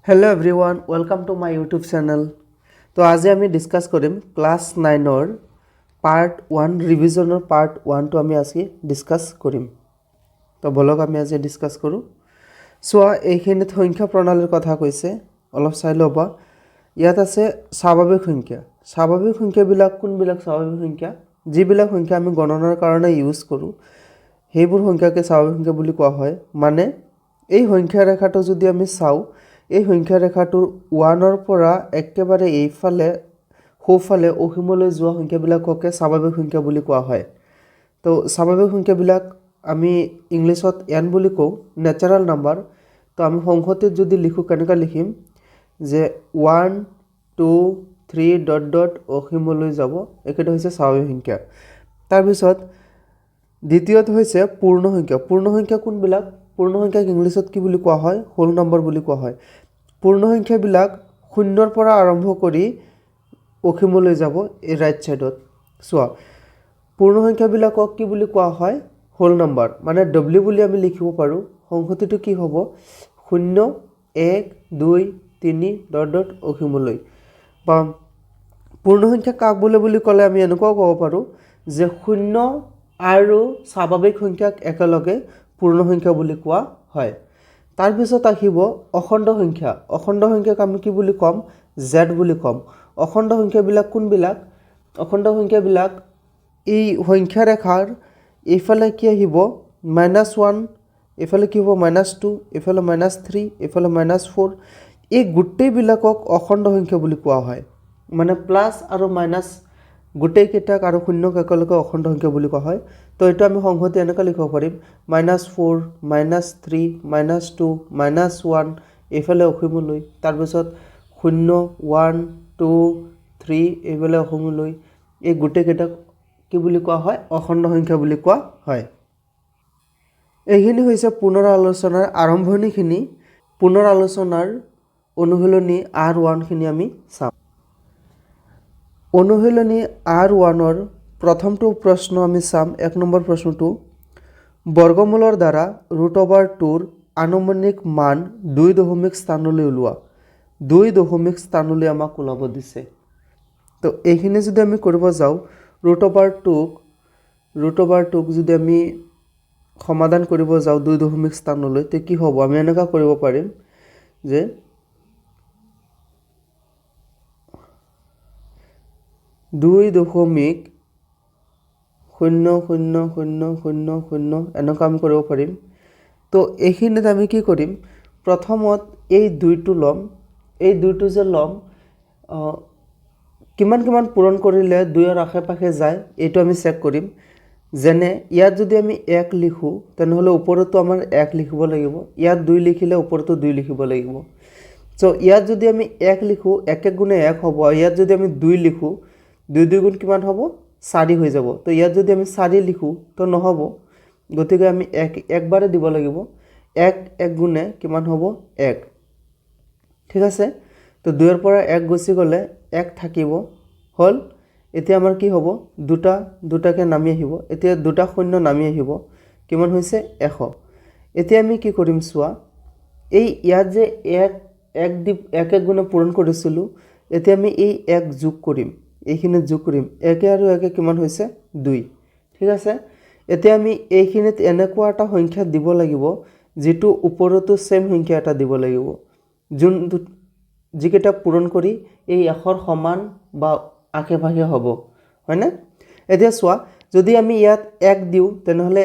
Hello everyone, welcome to my YouTube channel. তো আজি আমি ডিসকাস কৰিম ক্লাস 9 পাৰ্ট 1 ৰিভিজনৰ পাৰ্ট 1 টো আমি আজি ডিসকাস কৰিম। তো বলক আমি আজি ডিসকাস কৰো। সোয়া এইখিনিত সংখ্যা প্ৰণালীৰ কথা কৈছে, অলপ চাই ল'বা। ইয়াত আছে স্বাভাৱিক সংখ্যা। স্বাভাৱিক সংখ্যাবিলাক কোনবিলাক স্বাভাৱিক সংখ্যা? যিবিলাক সংখ্যা আমি গণনাৰ কাৰণে ইউজ কৰো, সেইবোৰ সংখ্যাকে স্বাভাৱিক সংখ্যা বুলি কোৱা হয়। মানে এই সংখ্যা ৰেখাটো যদি আমি চাওঁ, এই সংখ্যা ৰেখাটোৰ 1 পৰা একেবাৰে এইফালে সোঁফালে অসীমলৈ যোৱা সংখ্যাবিলাককে স্বাভাৱিক সংখ্যা বুলি কোৱা হয়। তো স্বাভাৱিক সংখ্যাবিলাক আমি ইংলিছত n বুলি কওঁ, নেচাৰেল নাম্বাৰ। তো আমি সংখ্যাটিত যদি লিখো কেনেকৈ লিখিম যে 1 2 3 ডট ডট অসীমলৈ যাব, একেটা হৈছে স্বাভাৱিক সংখ্যা। তাৰপিছত দ্বিতীয়টো হৈছে পূৰ্ণ সংখ্যা। পূৰ্ণ সংখ্যা কোনবিলাক? পূৰ্ণ সংখ্যাক ইংলিছত কি বুলি কোৱা হয়? হোল নম্বৰ বুলি কোৱা হয়। পূৰ্ণ সংখ্যাবিলাক 0 পৰা আৰম্ভ কৰি অসীমলৈ যাব এই ৰাইট সাইডত। চোৱা, পূৰ্ণ সংখ্যাবিলাকক কি বুলি কোৱা হয়? Whole number. মানে w বুলি আমি লিখিব পাৰোঁ। সংখ্যাটো কি হ'ব? 0 1 2 3 ডট ডট অসীমলৈ। বা পূৰ্ণ সংখ্যা কাক বোলে বুলি ক'লে আমি এনেকুৱাও ক'ব পাৰোঁ যে 0 আৰু স্বাভাৱিক সংখ্যাক একেলগে পূৰ্ণ সংখ্যা বুলি কোৱা হয়। তাৰপিছত আহিব অখণ্ড সংখ্যা। অখণ্ড সংখ্যাক আমি কি বুলি ক'ম? z বুলি ক'ম। অখণ্ড সংখ্যাবিলাক কোনবিলাক? অখণ্ড সংখ্যাবিলাক এই সংখ্যা ৰেখাৰ এইফালে কি আহিব? -1, এইফালে কি হ'ব? -2, এইফালে -3, এইফালে -4। এই গোটেইবিলাকক অখণ্ড সংখ্যা বুলি কোৱা হয়। মানে প্লাছ আৰু মাইনাছ গোটেইকেইটাক আৰু শূন্যক একেলগে অখণ্ড সংখ্যা বুলি কোৱা হয়। তো এইটো আমি সংহতি এনেকৈ লিখিব পাৰিম -4, -3, -2, -1, এইফালে অসীমলৈ। তাৰপিছত 0 1 2 3 এইফালে অসীমলৈ। এই গোটেইকেইটাক কি বুলি কোৱা হয়? অখণ্ড সংখ্যা বুলি কোৱা হয়। এইখিনি হৈছে পুনৰ আলোচনাৰ আৰম্ভণিখিনি। পুনৰ আলোচনাৰ অনুশীলনী R1খিনি আমি চাম। অনুশীলনী R1ৰ প্ৰথমটো প্ৰশ্ন আমি চাম। 1 নম্বৰ প্ৰশ্নটো, বৰ্গমূলৰ দ্বাৰা √2ৰ আনুমানিক মান 2 দশমিক স্থানলৈ ওলোৱা। 2 দশমিক স্থানলৈ আমাক ওলাব দিছে। তো এইখিনি যদি আমি কৰিব যাওঁ, √2ক যদি আমি সমাধান কৰিব যাওঁ 2 দশমিক স্থানলৈ, তে কি হ'ব? আমি এনেকুৱা কৰিব পাৰিম যে 2.000000 এনেকুৱা আমি কৰিব পাৰিম। তো এইখিনিত আমি কি কৰিম? প্ৰথমত এই 2টো ল'ম। এই 2টো যে ল'ম, কিমান পূৰণ কৰিলে 2ৰ আশে পাশে যায় এইটো আমি চেক কৰিম। যেনে ইয়াত যদি আমি 1 লিখোঁ, তেনেহ'লে ওপৰতো আমাৰ 1 লিখিব লাগিব। ইয়াত 2 লিখিলে ওপৰতো 2 লিখিব লাগিব। চ' ইয়াত যদি আমি 1 লিখোঁ, 1 গুণে 1 হ'ব। ইয়াত যদি আমি 2 লিখোঁ, 2 গুণ কিমান হ'ব? 4 হৈ যাব। তো ইয়াত যদি আমি 4 লিখোঁ তো নহ'ব, গতিকে আমি একবাৰে দিব লাগিব। 1 গুণে কিমান হ'ব? 1। ঠিক আছে। তো 2ৰ পৰা 1 গুচি গ'লে 1 থাকিব। হ'ল। এতিয়া আমাৰ কি হ'ব? দুটাকে নামি আহিব। এতিয়া 2টা শূন্য নামি আহিব। কিমান হৈছে? 100। এতিয়া আমি কি কৰিম চোৱা, এই ইয়াত যে 1 গুণে পূৰণ কৰিছিলোঁ, এতিয়া আমি এই 1 যোগ কৰিম। এইখিনিত যোগ কৰিম। 1 আৰু 1 কিমান হৈছে? 2। ঠিক আছে। এতিয়া আমি এইখিনিত এনেকুৱা এটা সংখ্যা দিব লাগিব, যিটো ওপৰতো সেম সংখ্যা এটা দিব লাগিব, যিকেইটা পূৰণ কৰি এই 100ৰ সমান বা আশে পাশে হ'ব। হয়নে? এতিয়া চোৱা, যদি আমি ইয়াত 1 দিওঁ, তেনেহ'লে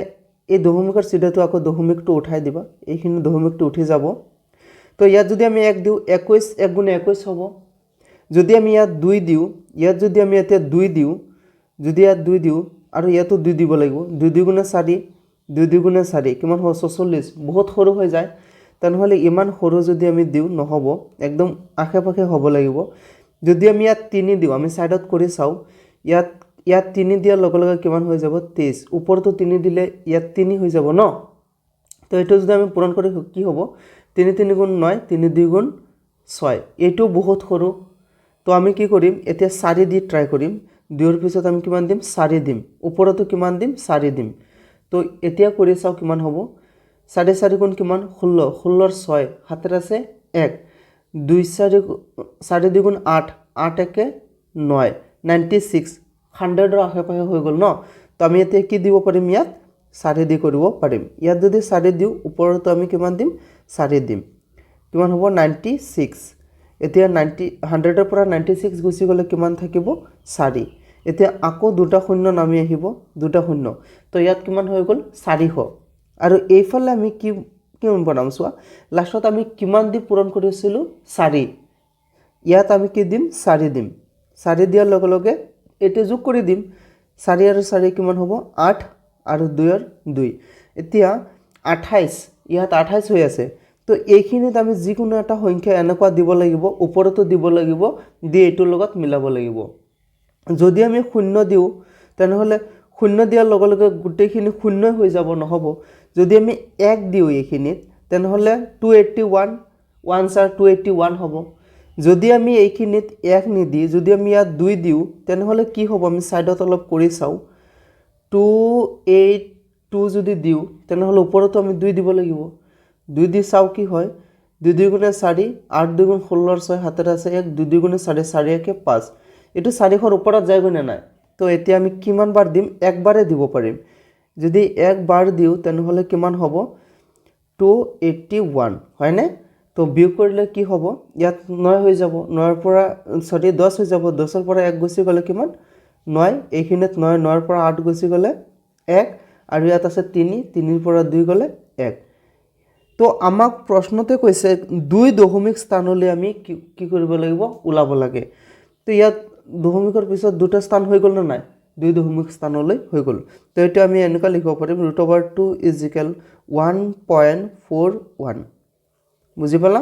এই দশমিকৰ চিধাটো আকৌ দশমিকটো উঠাই দিবা। এইখিনি দশমিকটো উঠি যাব। তো ইয়াত যদি আমি 1 দিওঁ, 21 1 গুণে 21 হ'ব। যদি আমি ইয়াত 2 দিওঁ, ইয়াত যদি আমি এতিয়া 2 দিওঁ, যদি ইয়াত 2 দিওঁ আৰু ইয়াতো 2 দিব লাগিব। 2 গুণে 4, 2 গুণে 4 কিমান হ'ব? 44। বহুত সৰু হৈ যায়। তেনেহ'লে ইমান সৰু যদি আমি দিওঁ নহ'ব, একদম আশে পাশে হ'ব লাগিব। যদি আমি ইয়াত 3 দিওঁ, আমি ছাইডত কৰি চাওঁ, ইয়াত 3 দিয়াৰ লগে লগে কিমান হৈ যাব? 23। ওপৰতো 3 দিলে ইয়াত 3 হৈ যাব ন? তো এইটো যদি আমি পূৰণ কৰি কি হ'ব? 3 3 গুণ 9, 3 2 গুণ 6। এইটো বহুত সৰু। তো আমি কি কৰিম? এতিয়া 4 দি ট্ৰাই কৰিম। 2ৰ পিছত আমি কিমান দিম? 4 দিম। ওপৰতো কিমান দিম? 4 দিম। তো এতিয়া কৰি চাওঁ কিমান হ'ব? 4 4 গুণ কিমান? 16। 16ৰ 6, 7 আছে 1। 2 4 2 8 8 একে 9 96 100 আশে পাশে হৈ গ'ল ন। তো আমি এতিয়া কি দিব পাৰিম ইয়াত 4 দি কৰিব পাৰিম। ইয়াত যদি 4 দিওঁ ওপৰতো আমি কিমান দিম 4 দিম, কিমান হ'ব 96। এতিয়া 100 পৰা 96 গুচি গ'লে কিমান থাকিব 4। এতিয়া আকৌ দুটা শূন্য নামি আহিব, দুটা শূন্য, তো ইয়াত কিমান হৈ গ'ল 400। আৰু এইফালে আমি কি কিমান বনাম চোৱা, লাষ্টত আমি কিমান দি পূৰণ কৰিছিলোঁ 4। ইয়াত আমি কি দিম 4 দিম, 4 দিয়াৰ লগে লগে এইটো যোগ কৰি দিম। 4 আৰু 4 কিমান হ'ব 8 আৰু 2 ৰ 2, এতিয়া 28। ইয়াত 28 হৈ আছে, তো এইখিনিত আমি যিকোনো এটা সংখ্যা এনেকুৱা দিব লাগিব, ওপৰতো দিব লাগিব, দি এইটোৰ লগত মিলাব লাগিব। যদি আমি শূন্য দিওঁ তেনেহ'লে শূন্য দিয়াৰ লগে লগে গোটেইখিনি শূন্যই হৈ যাব, নহ'ব। যদি আমি 1 দিওঁ এইখিনিত তেনেহ'লে 281 1 4 281 হ'ব। যদি আমি এইখিনিত 1 নিদি যদি আমি ইয়াত 2 দিওঁ তেনেহ'লে কি হ'ব, আমি ছাইডত অলপ কৰি চাওঁ। 282 যদি দিওঁ তেনেহ'লে ওপৰতো আমি 2 দিব লাগিব। 2 দি চাওঁ কি হয়, 2 2 গুণে 4, 8 2 গুণ 16 6 হাতেৰে আছে 1, 2 2 গুণে 4 4 1 5। এইটো 400 ওপৰত যায়গৈ নে নাই? তো এতিয়া আমি কিমান বাৰ দিম, একবাৰে দিব পাৰিম। যদি একবাৰ দিওঁ তেনেহ'লে কিমান হ'ব 281, হয়নে? তো বিয়োগ কৰিলে কি হ'ব, ইয়াত 9 হৈ যাব, 9ৰ পৰা 10 হৈ যাব, 10ৰ পৰা 1 গুচি গ'লে কিমান 9, এইখিনিত 9, 9ৰ পৰা 8 গুচি গ'লে 1, আৰু ইয়াত আছে 3, 3ৰ পৰা 2 গ'লে 1। তো আমাক প্ৰশ্নতে কৈছে 2 দশমিক স্থানলৈ আমি কি কৰিব লাগিব, ওলাব লাগে। তো ইয়াত দশমিকৰ পিছত দুটা স্থান হৈ গ'ল নে নাই, 2 দশমিক স্থানলৈ হৈ গ'ল। তো এইটো আমি এনেকুৱা লিখিব পাৰিম √2 = 1.41। বুজি পালা?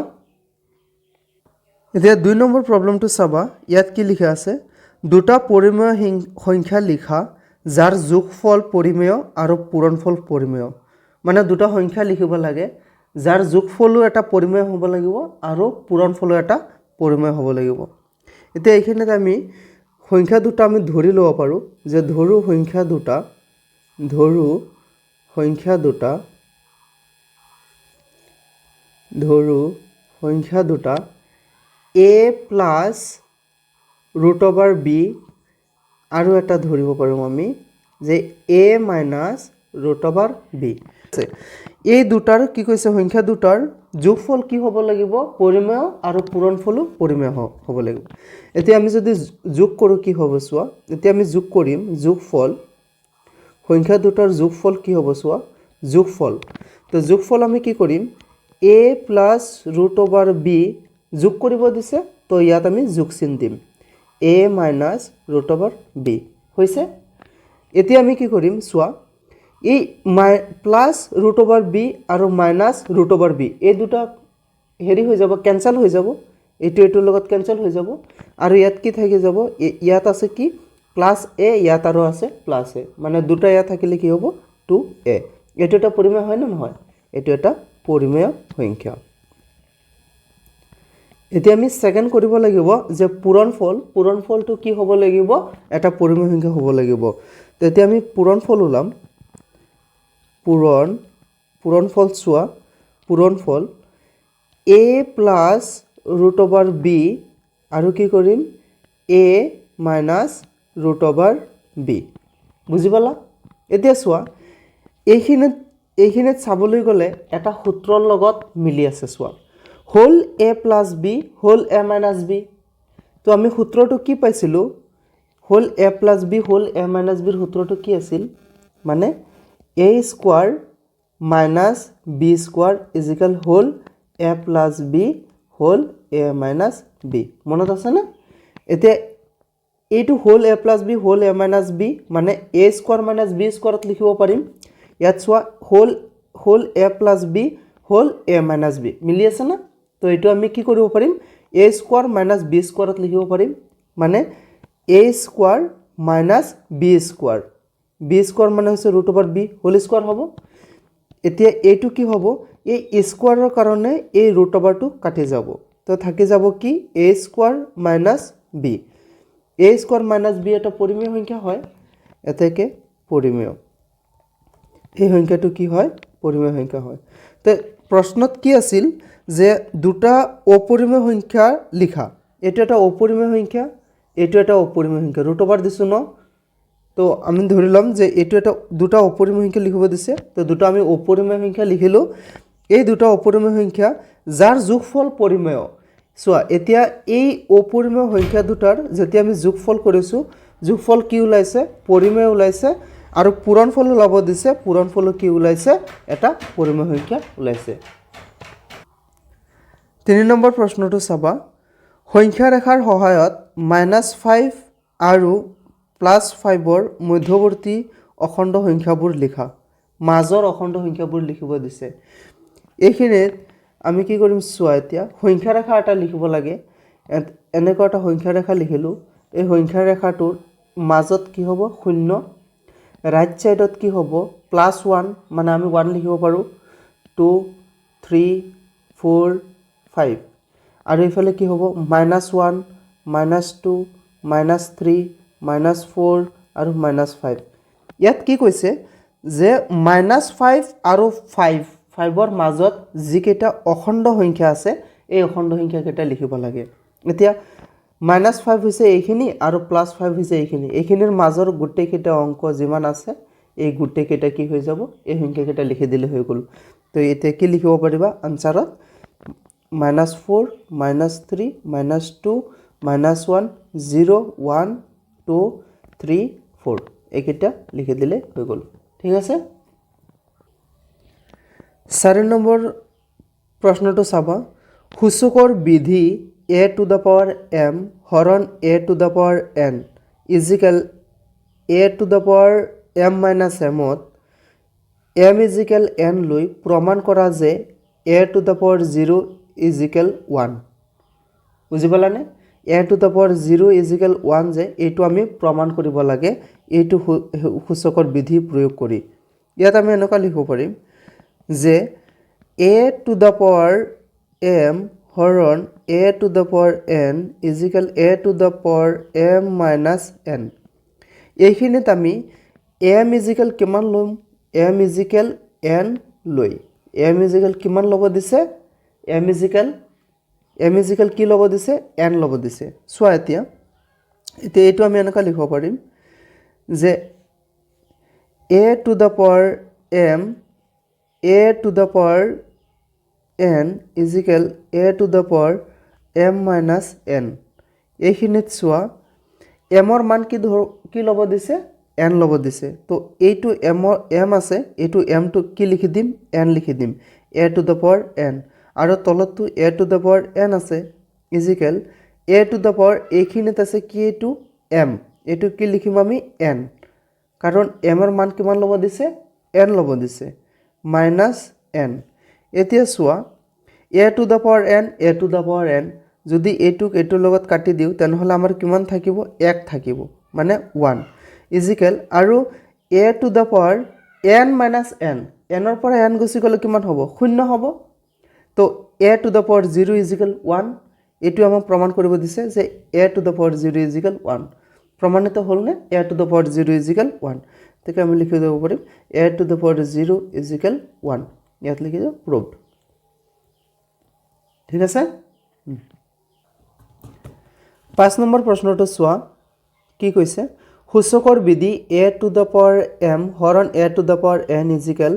এতিয়া 2 নম্বৰ প্ৰব্লেমটো চাবা, ইয়াত কি লিখা আছে, দুটা পৰিমেয় সংখ্যা লিখা যাৰ যোগফল পৰিমেয় আৰু পূৰণফল পৰিমেয়। মানে দুটা সংখ্যা লিখিব লাগে যাৰ যোগফলো এটা পৰিমেয় হ'ব লাগিব আৰু পূৰণফলো এটা পৰিমেয় হ'ব লাগিব। এতিয়া এইখিনিত আমি সংখ্যা দুটা আমি ধৰি ল'ব পাৰোঁ যে ধৰোঁ সংখ্যা দুটা a প্লাছ √b, আৰু এটা ধৰিব পাৰোঁ আমি যে a মাইনাছ √b। এই দুটাৰ কি কৈছে, সংখ্যা দুটাৰ যোগফল কি হ'ব লাগিব, পৰিমেয়, আৰু পূৰণফলো পৰিমেয় হ'ব লাগিব। এতিয়া আমি যদি যোগ কৰোঁ কি হ'ব চোৱা, এতিয়া আমি যোগ কৰিম যোগফল, সংখ্যা দুটাৰ যোগফল কি হ'ব চোৱা, যোগফল। তো যোগফল আমি কি কৰিম, a প্লাছ √b যোগ কৰিব দিছে, তো ইয়াত আমি যোগ চিন দিম, a মাইনাছ √b হৈছে। এতিয়া আমি কি কৰিম চোৱা, এই প্লাছ √b আৰু মাইনাছ √b এই দুটা হেৰি হৈ যাব, কেঞ্চেল হৈ যাব, এইটোৰ লগত কেঞ্চেল হৈ যাব, আৰু ইয়াত কি থাকি যাব, ইয়াত আছে কি প্লাছ a, ইয়াত আৰু আছে প্লাছ a, মানে দুটা ইয়াত থাকিলে কি হ'ব 2a। এইটো এটা পৰিমেয় হয় নে নহয়, এইটো এটা পৰিমেয় সংখ্যা। এতিয়া আমি ছেকেণ্ড কৰিব লাগিব যে পূৰণফলটো কি হ'ব লাগিব, এটা পৰিমেয় সংখ্যা হ'ব লাগিব। তেতিয়া আমি পূৰণফল ওলাম, পূৰণফল চোৱা, পূৰণফল a প্লাছ √b আৰু কি কৰিম a মাইনাছ √b। বুজি পালা? এতিয়া চোৱা, এইখিনিত চাবলৈ গ'লে এটা সূত্ৰৰ লগত মিলি আছে চোৱা, whole a plus b whole a minus b। তো আমি সূত্ৰটো কি পাইছিলোঁ, whole a plus b whole a minus bৰ সূত্ৰটো কি আছিল, মানে a square minus b square equal whole a plus b whole a minus b। মনত আছেনে? এতিয়া এইটো whole a plus b whole a minus b মানে a স্কোৱাৰ মাইনাছ b স্কোৱাৰত লিখিব পাৰিম। ইয়াত চোৱা whole a plus b whole a minus b মিলি আছে না? তো এইটো আমি কি কৰিব পাৰিম, a স্কোৱাৰ মাইনাছ b স্কোৱাৰত লিখিব পাৰিম, মানে a square minus b square, b square মানে হৈছে √b হোল স্কোৱাৰ হ'ব। এতিয়া এইটো কি হ'ব, এই স্কোৱাৰৰ কাৰণে এই √টো কাটি যাব, তো থাকি যাব কি a square minus b। a square minus b এটা পৰিমেয় সংখ্যা হয়, এতেকে পৰিমেয়, এই সংখ্যাটো কি হয়, পৰিমেয় সংখ্যা হয়। তো প্ৰশ্নত কি আছিল যে দুটা অপৰিমেয় সংখ্যা লিখা এইটো এটা অপৰিমেয় সংখ্যা এইটো এটা অপৰিমেয় সংখ্যা ৰুট ওভাৰ দিছোঁ ন তো আমি ধৰি ল'ম যে এইটো এটা দুটা অপৰিমেয় সংখ্যা লিখিব দিছে তো দুটা আমি অপৰিমেয় সংখ্যা লিখিলোঁ এই দুটা অপৰিমেয় সংখ্যা যাৰ যোগফল পৰিমেয় চোৱা এতিয়া এই অপৰিমেয় সংখ্যা দুটাৰ যেতিয়া আমি যোগফল কৰিছোঁ যোগফল কি ওলাইছে পৰিমেয় ওলাইছে আৰু পূৰণফল ওলাব দিছে পূৰণফল কি ওলাইছে এটা পৰিমেয় সংখ্যা ওলাইছে 3 নম্বৰ প্ৰশ্নটো চাবা সংখ্যা ৰেখাৰ সহায়ত -5 আৰু +5ৰ মধ্যৱৰ্তী অখণ্ড সংখ্যাবোৰ লিখা মাজৰ অখণ্ড সংখ্যাবোৰ লিখিব দিছে এইখিনিত আমি কি কৰিম চোৱা এতিয়া সংখ্যা ৰেখা এটা লিখিব লাগে এনেকুৱা এটা সংখ্যা ৰেখা লিখিলোঁ এই সংখ্যা ৰেখাটোৰ মাজত কি হ'ব 0 ৰাইট সাইডত কি হ'ব +1 মানে আমি 1 লিখিব পাৰোঁ 2 3 4 5 আৰু ইফালে কি হ'ব -1 -2 -3 -4 আৰু -5 ইয়াত কি কৈছে যে -5 আৰু 5ৰ মাজত যিকেইটা অখণ্ড সংখ্যা আছে এই অখণ্ড সংখ্যা কেইটা লিখিব লাগে এতিয়া -5 হৈছে এইখিনি আৰু +5 হৈছে এইখিনিৰ মাজৰ গোটেইকেইটা অংক যিমান আছে এই গোটেইকেইটা কি হৈ যাব এই সংখ্যাকেইটা লিখি দিলে হৈ গ'ল তো এতিয়া কি লিখিব পাৰিবা আনসাৰত -4 -3 -2 -1 0 1 2 3 4 এইকেইটা লিখি দিলে হৈ গ'ল ঠিক আছে 4 নম্বৰ প্ৰশ্নটো চাবা সূচকৰ বিধি a⁴m হৰণ a⁴n ইজিকেল a⁴m - m ত m ইজিকেল n লৈ প্ৰমাণ কৰা যে a⁴0 ইজিকেল 1 বুজি পালানে a⁴0 ইজিকেল 1 যে এইটো আমি প্ৰমাণ কৰিব লাগে এইটো সূচকৰ বিধি প্ৰয়োগ কৰি ইয়াত আমি এনেকুৱা লিখিব পাৰিম যে a⁴m হৰণ a⁴n ইজিকেল a⁴m - n এইখিনিত আমি m ইজিকেল কিমান ল'ম m ইজিকেল n লৈ m ইজিকেল কিমান ল'ব দিছে m ইজিকেল কি ল'ব দিছে n ল'ব দিছে চোৱা এতিয়া এইটো আমি এনেকুৱা লিখিব পাৰিম যে a⁴m a⁴n is equal a⁴m - n এইখিনিত চোৱা mৰ মান কি ল'ব দিছে n ল'ব দিছে তো এইটো m আছে এইটো mটো কি লিখি দিম n লিখি দিম a⁴n আৰু তলতটো a⁴n আছে ইজিকেল এইখিনিত আছে কি এইটো m এইটো কি লিখিম আমি n কাৰণ mৰ মান কিমান ল'ব দিছে n ল'ব দিছে -n এতিয়া চোৱা a⁴n যদি এইটোৰ লগত কাটি দিওঁ তেনেহ'লে আমাৰ কিমান থাকিব 1 থাকিব মানে 1 ইজিকেল আৰু a⁴n - n ৰ পৰা n গুচি গ'লে কিমান হ'ব 0 হ'ব তো a⁴0 ইজিকেল 1 এইটো আমাক প্ৰমাণ কৰিব দিছে যে a⁴0 ইজিকেল 1 প্ৰমাণিত হ'লনে a⁴0 ইজিকেল 1 তেতিয়া আমি লিখি দিব পাৰিম a⁴0 ইজিকেল 1 ইয়াত লিখি দিওঁ প্ৰুভড ঠিক আছে 5 নম্বৰ প্ৰশ্নটো চোৱা কি কৈছে সূচকৰ বিধি a⁴m হৰণ a⁴n ইজিকেল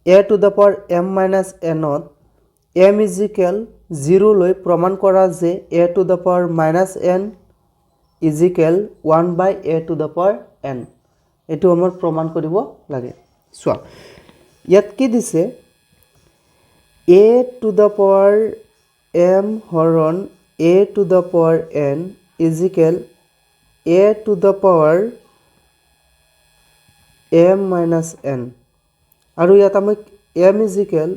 a⁴m - n ত m ইজিকেল 0 লৈ প্ৰমাণ কৰা যে a⁴ n ইজিকেল 1/a⁴n এইটো আমাৰ প্ৰমাণ কৰিব লাগে চোৱা ইয়াত কি দিছে a⁴m হৰণ a⁴n ইজিকেল a⁴m - n আৰু ইয়াত আমাক m ইজিকেল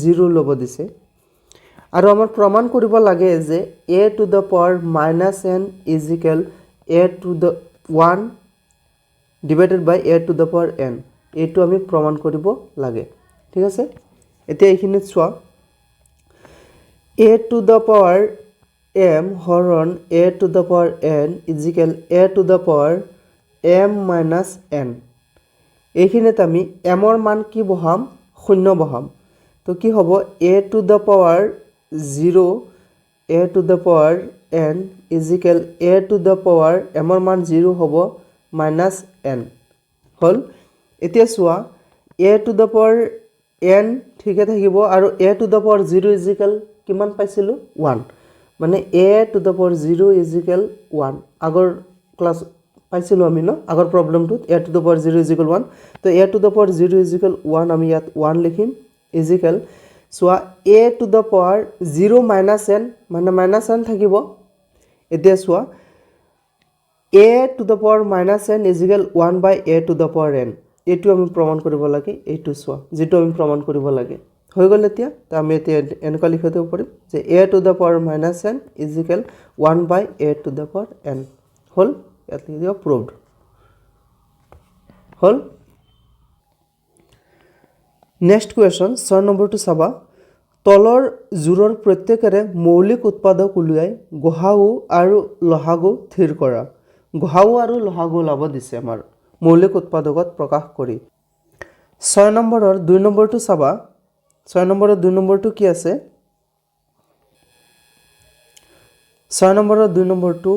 0 ল'ব দিছে আৰু আমাৰ প্ৰমাণ কৰিব লাগে যে a⁴ n is equal a⁴1 divided বাই a⁴n এইটো আমি প্ৰমাণ কৰিব লাগে ঠিক আছে এতিয়া এইখিনিত চোৱা a⁴m হৰণ a⁴n ইজিকেল a⁴m - n এইখিনিত আমি mৰ মান কি বহাম 0 বহাম তো কি হ'ব a to the power 0 a to the power n is equal a to the power m ৰ মান 0 হ'ব minus n হল এতিয়া চোৱা a to the power n ঠিকে থাকিব আৰু a to the power 0 is equal কিমান পাইছিলো 1 মানে a to the power 0 is equal 1 আগৰ ক্লাস পাইছিলো আমি ন আগৰ প্ৰবলেমটোত a to the power 0 is equal 1 তো a to the power 0 is equal 1 আমি ইয়াত 1 লিখিম is equal চোৱা a to the power 0 minus n মানে minus n থাকিব এতিয়া চোৱা a to the power minus n is equal 1 by a to the power n এইটো আমি প্ৰমাণ কৰিব লাগে এইটো চোৱা যেটো আমি প্ৰমাণ কৰিব লাগে হৈ গ'ল এতিয়া তো আমি এতিয়া এনেকৈ লিখি দিব পাৰিম যে a to the power minus n is equal 1 by a to the power n হল ইয়াত লিখি দিব proved হল নেক্সট কোৱেশ্চন 6 নম্বৰটো চাবা তলৰ জোৰৰ প্ৰত্যেকৰে মৌলিক উৎপাদক উলিয়াই গহাউ আৰু লহাগু থিৰ কৰা গহাউ আৰু লহাগু লাভ দিছে আমাৰ মৌলিক উৎপাদকত প্ৰকাশ কৰি 6 নম্বৰৰ 2 নম্বৰটো চাবা 6 নম্বৰৰ 2 নম্বৰটো কি আছে 6 নম্বৰৰ 2 নম্বৰটো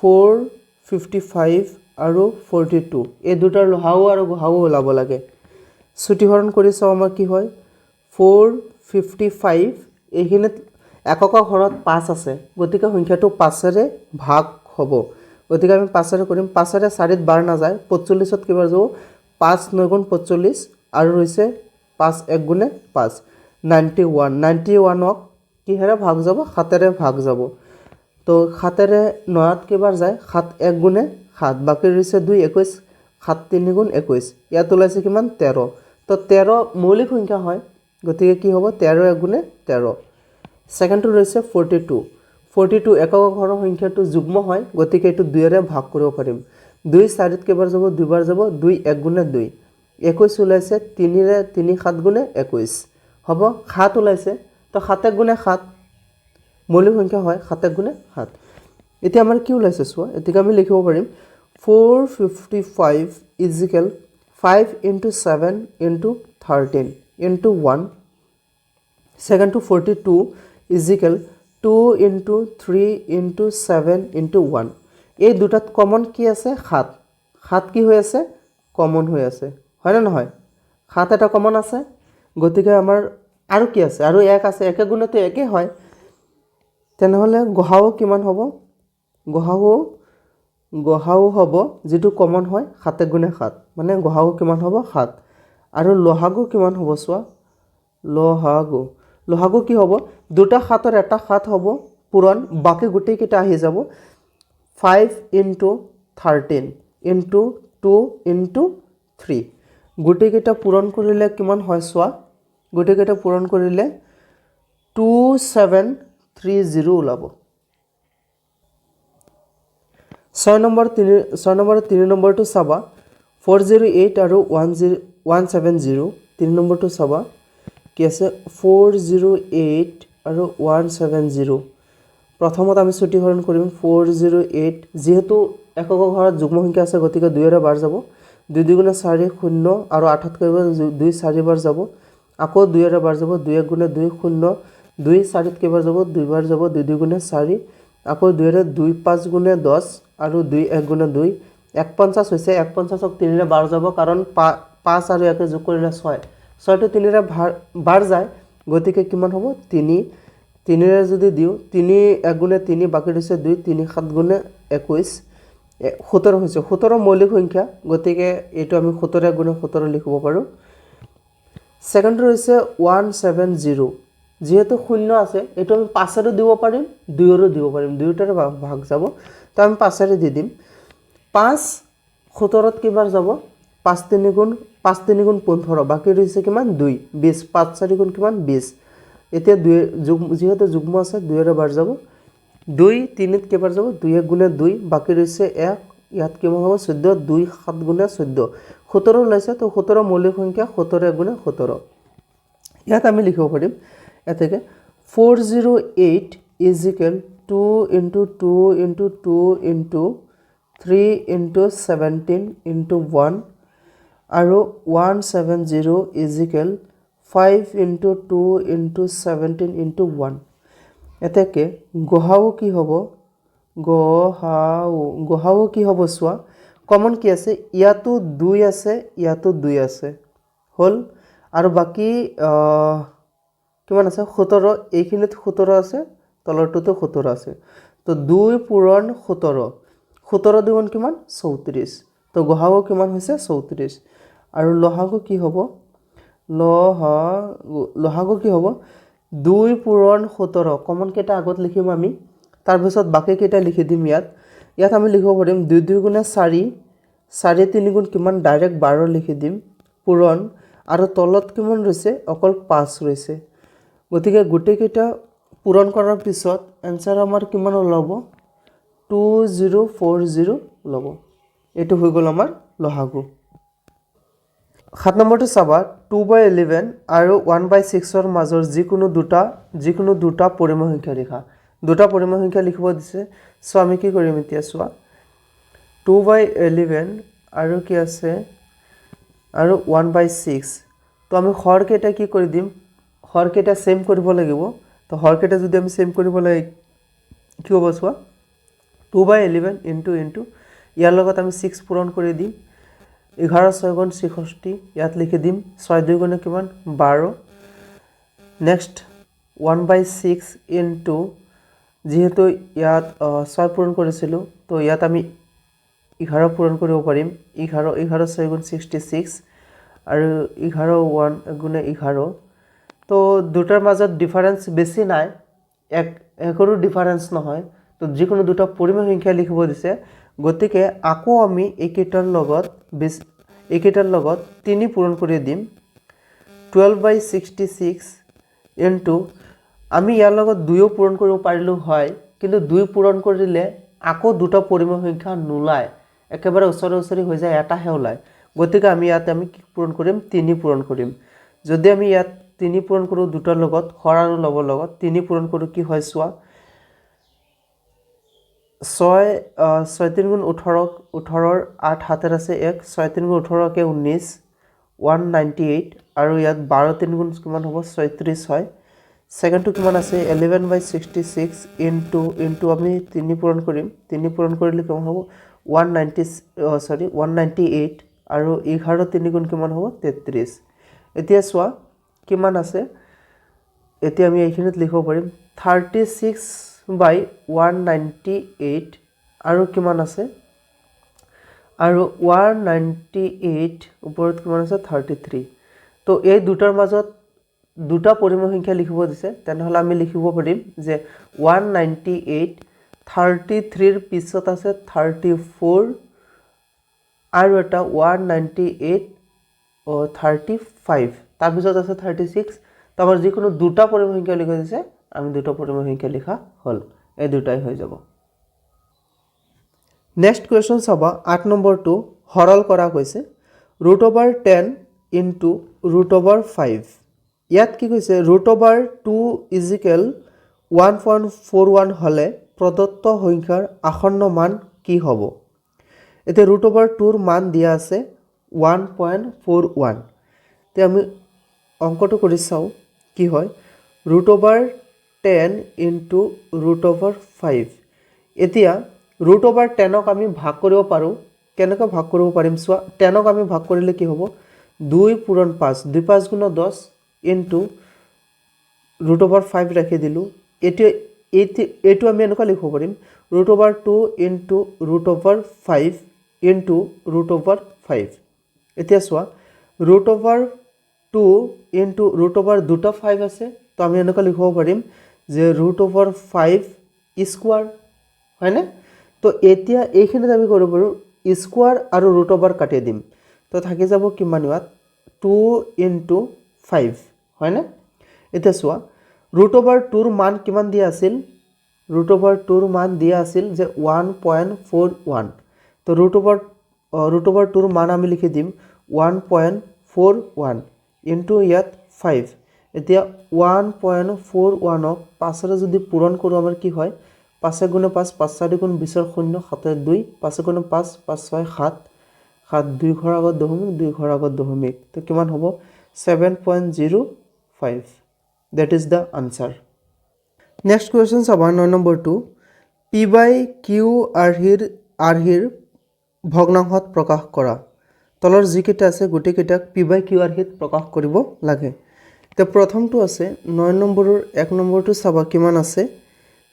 455 আৰু 42 এই দুটাৰ লহাউ আৰু গহাউ ওলাব লাগে ছুটিহৰণ কৰি চাও আমাৰ কি হয় 455 এইখিনি একক ঘৰত 5 আছে গতিকে সংখ্যাটো 5 ৰে ভাগ হ'ব গতিকে আমি 5 ৰে কৰিম 5 ৰে 4 ত বাৰ না যায় 45 ত কিবাৰ যাব 5 9 গুণ 45 আৰু হৈছে 5 1 গুণে 5 91 ক কিহেৰে ভাগ যাব 7 ৰে ভাগ যাব তো 7 ৰে 9 ত কিবাৰ যায় 7 1 গুণে 7 বাকি হৈছে 2 21 7 3 গুণ 21 ইয়াত ওলাইছে কিমান 13 তো 13 মৌলিক সংখ্যা হয় গতিকে কি হ'ব 13 1 গুণে 13 সেকেন্ডটো ৰৈছে 42 একক ঘৰৰ সংখ্যাটো যুগ্ম হয় গতিকে এটো 2 ৰে ভাগ কৰিব পাৰিম 2 4 ত কেবাৰ যাব 2 বাৰ যাব 2 1 গুণে 2 21 ওলাইছে 3 ৰে 3 7 গুণে 21 হ'ব 7 ওলাইছে তো 7 1 গুণে 7 মৌলিক সংখ্যা হয় 7 1 গুণে 7 এতিয়া আমাৰ কি ওলাইছে চোৱা এতিয়া আমি লিখিব পাৰিম 455 is equal 5 into 7 into 13 into 1 second to 42 is equal 2 into 3 into 7 into 1 এই দুটাত কমন কি আছে 7 7 কি হৈ আছে কমন হৈ আছে হয় না নহয় 7 এটা কমন আছে গতিকে আমাৰ আৰু কি আছে আৰু 1 আছে 1 গুণটো 1 হয় তেনেহলে গহাও কিমান হ'ব গহাও হ'ব যেটো কমন হয় 7 গুণে 7 মানে গহাও কিমান হ'ব 7 আৰু লহাগু কিমান হ'ব চোৱা লহাগু কি হ'ব দুটা 7ৰ এটা 7 হ'ব পূৰণ বাকি গুটি কিটা আহি যাব 5 into 13 into 2 into 3 গুটি কিটা পূৰণ কৰিলে কিমান হয় চোৱা গুটি কিটা পূৰণ কৰিলে 2730 ওলাব 6 নম্বৰ 3 নম্বৰটো চাবা 408 আৰু 170 3 নম্বৰটো চাবা কি আছে 408 আৰু 170 প্ৰথমত আমি ছুটিহৰণ কৰিম 408 যেহেতু একক ঘৰত যুগ্ম সংখ্যা আছে গতিকে 2 ৰে বাৰ যাব 2 2 গুণে 4 0 আৰু 8 ত কৰিব 2 4 বাৰ যাব আকৌ 2 ৰে বাৰ যাব 2 1 গুণে 2 0 2 4 ত কেবাৰ যাব 2 বাৰ যাব 2 2 গুণে 4 আকৌ 2 ৰে 2 5 গুণে 10 আৰু 2 1 গুণে 2 150 হৈছে 150 ক 3 ৰে বাৰ যাব কাৰণ 5 আৰু 1 যোগ কৰিলে 6 6 টো 3 ৰে বাৰ যায় গতিকে কিমান হ'ব 3 3 ৰে যদি দিও 3 1 গুণে 3 বাকি ৰৈছে 2 3 7 গুণে 21 17 হৈছে 17 মৌলিক সংখ্যা গতিকে এটো আমি 17 গুণে 17 লিখিব পাৰো সেকেন্ড ৰৈছে 170 যেহেতু শূন্য আছে এটো আমি 5 ৰে দিব পাৰিম 2 ৰে দিব পাৰিম দুইটাৰে ভাগ যাব তো আমি 5 ৰে দি দিম 5 17 ত কিবাৰ যাব 5 3 গুণ 15 বাকি ৰৈছে কিমান 2 20 5 4 গুণ কিমান 20 এতিয়া 2 যেহেতু যুগ্ম আছে 2 ৰে বাৰ যাব 2 3 ত কেবাৰ যাব 2 1 গুণে 2 বাকি ৰৈছে 1 ইয়াত কিমান হ'ব 14 2 7 গুণে 14 17 ওলাইছে তো 17 মৌলিক সংখ্যা 17 1 গুণে 17 ইয়াত আমি লিখিব পাৰিম এতেকে 408 is equal 2 into 2 into 2 into 3 into 17 into 1 আৰু 170 is equal 5 into 2 into 17 into 1 এতেকে গহাও কি হ'ব গহাও কি হ'ব চোৱা কমন কি আছে ইয়াতো 2 আছে ইয়াতো 2 আছে হল আৰু বাকি কিমান আছে 17 এইখিনিত 17 আছে তলৰটোতো 17 আছে তো 2 পূৰণ 17 17 দুগুণ কিমান 34 তো গহাও কিমান হৈছে 34 আৰু লহাগু কি হ'ব লহাগু কি হ'ব 2 পূৰণ 17 কমন কেইটা আগত লিখিম আমি তাৰ পিছত বাকি কেইটা লিখি দিম ইয়াত আমি লিখিব পাৰিম 2 2 গুণে 4 4 3 গুণ কিমান ডাইৰেক্ট 12 লিখি দিম পূৰণ আৰু তলত কিমান ৰৈছে অকল 5 ৰৈছে গতিকে গোটেই কেইটা পূৰণ কৰাৰ পিছত আনসাৰ আমাৰ কিমান ওলাব 2040 ল'ব এটো হৈ গ'ল আমাৰ লহাগু 7 নম্বৰটো চাবা 2/11 আৰু 1/6 ৰ মাজৰ যিকোনো দুটা পৰিমেয় সংখ্যা লিখা দুটা পৰিমেয় সংখ্যা লিখিব দিছে সো আমি কি কৰিম এতিয়া চোৱা 2/11 আৰু কি আছে আৰু 1/6 তো আমি হৰ কেইটা কি কৰি দিম হৰ কেইটা সেম কৰিব লাগিব তো হৰ কেইটা যদি আমি সেম কৰিব লাগে কি হ'ব চোৱা 2/11 ইনটু ইয়াৰ লগত আমি 6 পূৰণ কৰি দিম 11 6 গুণ 66 ইয়াত লিখি দিম 6 2 গুণ কিমান 12 নেক্সট 1/6 ইনটু যেহেতু ইয়াত 6 পূৰণ কৰিছিলো তো ইয়াত আমি 11 পূৰণ কৰিব পাৰিম 11 6 গুণ 66 আৰু 11 1 গুণে 11 তো দুটাৰ মাজত ডিফাৰেন্স বেছি নাই একৰো ডিফাৰেন্স নহয় তো যিকোনো দুটা পৰিমেয় সংখ্যা লিখিব দিছে গতিকে আকৌ আমি এইকেইটাৰ লগত 3 পূৰণ কৰি দিম 12/66 ইনটু আমি ইয়াৰ লগত 2 পূৰণ কৰিব পাৰিলো হয় কিন্তু 2 পূৰণ কৰিলে আকৌ দুটা পৰিমেয় সংখ্যা নোলায় একেবাৰে ওচৰা-ওচৰি হৈ যায় এটাহে ওলায় গতিকে আমি কি পূৰণ কৰিম 3 পূৰণ কৰিম যদি আমি ইয়াত 3 পূৰণ কৰো দুটাৰ লগত হৰ আৰু লবৰ লগত 3 পূৰণ কৰো কি হয় চোৱা 6 3 গুণ 18 18ৰ 8 হাতেৰ আছে 1 6 3 গুণ 18 কে 19 198 আৰু ইয়াত 12 3 গুণ কিমান হ'ব 36 হয় সেকেন্ডটো কিমান আছে 11/66 ইনটু আমি 3 পূৰণ কৰিম 3 পূৰণ কৰিলে কিমান হ'ব 198 আৰু 11 3 গুণ কিমান হ'ব 33 এতিয়া চোৱা কিমান আছে এতিয়া আমি এইখিনিত লিখিব পাৰিম 36/198 আৰু কিমান আছে আৰু 198 ওপৰত কিমান আছে 33 তো এই দুটাৰ মাজত দুটা পৰিমেয় সংখ্যা লিখিব দিছে তেনেহলে আমি লিখিব পাৰিম যে 198 33 ৰ পিছত আছে 34 আৰু এটা 198 35 তাৰ পিছত আছে 36 তো আমাৰ যিকোনো দুটা পৰিমেয় সংখ্যা লিখা দিছে আমি দুটা পৰিমেয় সংখ্যা লিখা হল এই দুটাই হৈ যাব নেক্সট কোৱেশ্চন চাবা 8 নম্বৰটো হৰল কৰা কৈছে √10 ইনটু √5 ইয়াত কি কৈছে √2 ইজিকেল 1.41 হলে প্ৰদত্ত সংখ্যাৰ আসন্ন মান কি হ'ব এতে √2 ৰ মান দিয়া আছে 1.41 তে আমি অঙ্কটো কৰি চাও কি হয় √10 ইনটু √5 এতিয়া √10 ক আমি ভাগ কৰিব পাৰো কেনেকৈ ভাগ কৰিব পাৰিম চোৱা 10 ক আমি ভাগ কৰিলে কি হ'ব 2 পূৰণ 5 2 5 গুণ 10 ইনটু √5 ৰাখি দিলো এটো আমি এনেকৈ লিখিব পাৰিম √2 ইনটু √5 ইনটু √5 এতিয়া চোৱা √2 ইনটু দুটা 5 আছে তো আমি এনেকৈ লিখিব পাৰিম যে √5 স্কয়াৰ হয়নে তো এতিয়া এইখিনিত আমি কৰিব পাৰো স্কয়াৰ আৰু √5 কাটি দিম তো থাকি যাব কিমান ইয়াত 2 ইনটু 5 হয়নে এতিয়া চোৱা √2 ৰ মান কিমান দিয়া আছিল √2 ৰ মান দিয়া আছিল যে 1.41 তো √2 ৰ মান আমি লিখি দিম 1.41 ইনটু ইয়াত 5 এতিয়া 1.41 ক 5 ৰে যদি পূৰণ কৰো আমাৰ কি হয় 5 গুণ 5 5 4 গুণ 20 ৰ 0 7 2 5 গুণ 5 5 6 7 7 2 ঘৰ আগত দশমিক 2 ঘৰ আগত দশমিক তো কিমান হ'ব 7.0 5. That is the answer. Next question চাবা 9 number 2. P by Q আৰ্হিৰ ভগ্নাংশত প্ৰকাশ কৰা। তলৰ যিকেইটা আছে গোটেইকেইটাক P by Q আৰ্হিত প্ৰকাশ কৰিব লাগে। তো প্ৰথমটো আছে 9 নম্বৰৰ 1 নম্বৰটো চাবা কিমান আছে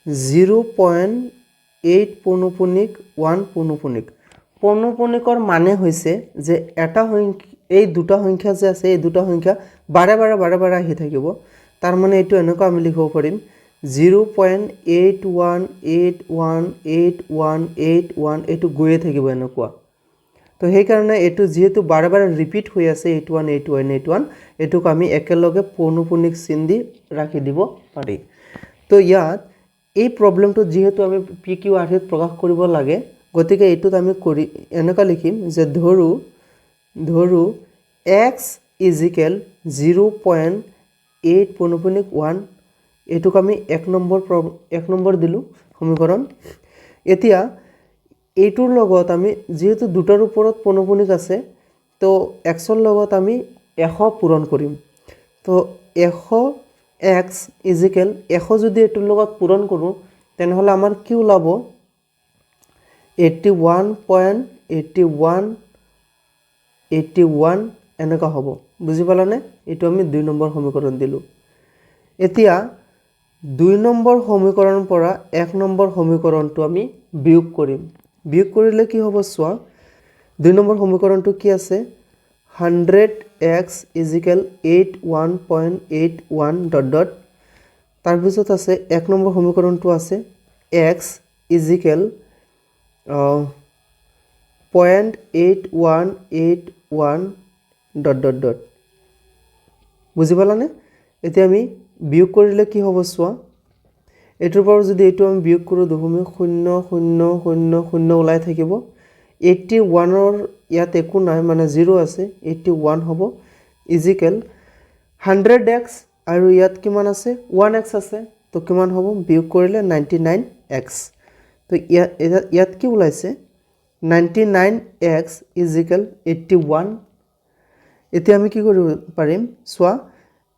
0.8 পৌনপুণিক 1 পৌনপুণিক। পৌনপুণিকৰ মানে হৈছে যে এটা সংখ্যা এই দুটা সংখ্যা যে আছে এই দুটা সংখ্যা বাৰে বাৰে আহি থাকিব। তাৰ মানে এইটো এনেকুৱা আমি লিখিব পাৰিম 0.81818181 এইটো গৈয়ে থাকিব এনেকুৱা। তো সেইকাৰণে এইটো যেহেতু বাৰে ৰিপিট হৈ আছে 818181 এইটোক আমি একেলগে পৌনপুণিক চিন দি ৰাখি দিব পাৰি। তো ইয়াত এই প্ৰবলেমটো যেহেতু আমি পি কিউ আৰ্হিত প্ৰকাশ কৰিব লাগে গতিকে এইটোত আমি কৰি এনেকুৱা লিখিম যে ধৰো x = 0.8 পৌনপুণিক 1 এইটোক আমি 1 নম্বৰ দিলোঁ সমীকৰণ। এতিয়া এইটোৰ লগত আমি যেহেতু দুটাৰ ওপৰত পৌনপুণিক আছে তো xৰ লগত আমি 100 পূৰণ কৰিম। তো 100x = 100 যদি এইটোৰ লগত পূৰণ কৰোঁ তেনেহ'লে আমাৰ কি ওলাব 81.8181 এনেকুৱা হ'ব। বুজি পালানে? এইটো আমি 2 নম্বৰ সমীকৰণ দিলোঁ। এতিয়া 2 নম্বৰ সমীকৰণৰ পৰা 1 নম্বৰ সমীকৰণটো আমি বিয়োগ কৰিম। বিয়োগ কৰিলে কি হ'ব চোৱা 2 নম্বৰ সমীকৰণটো কি আছে 100x = 81.81 ... তাৰপিছত আছে 1 নম্বৰ সমীকৰণটো আছে x = 0.8181 ... বুজি পালানে? এতিয়া আমি বিয়োগ কৰিলে কি হ'ব চোৱা এইটোৰ পৰা যদি এইটো আমি বিয়োগ কৰোঁ 0.0000 ওলাই থাকিব 81ৰ ইয়াত একো নাই মানে 0 আছে 81 হ'ব = 100x আৰু ইয়াত কিমান আছে 1x আছে তো কিমান হ'ব বিয়োগ কৰিলে 99x। তো ইয়াত কি ওলাইছে 99x = 81। এতিয়া আমি কি কৰিব পাৰিম চোৱা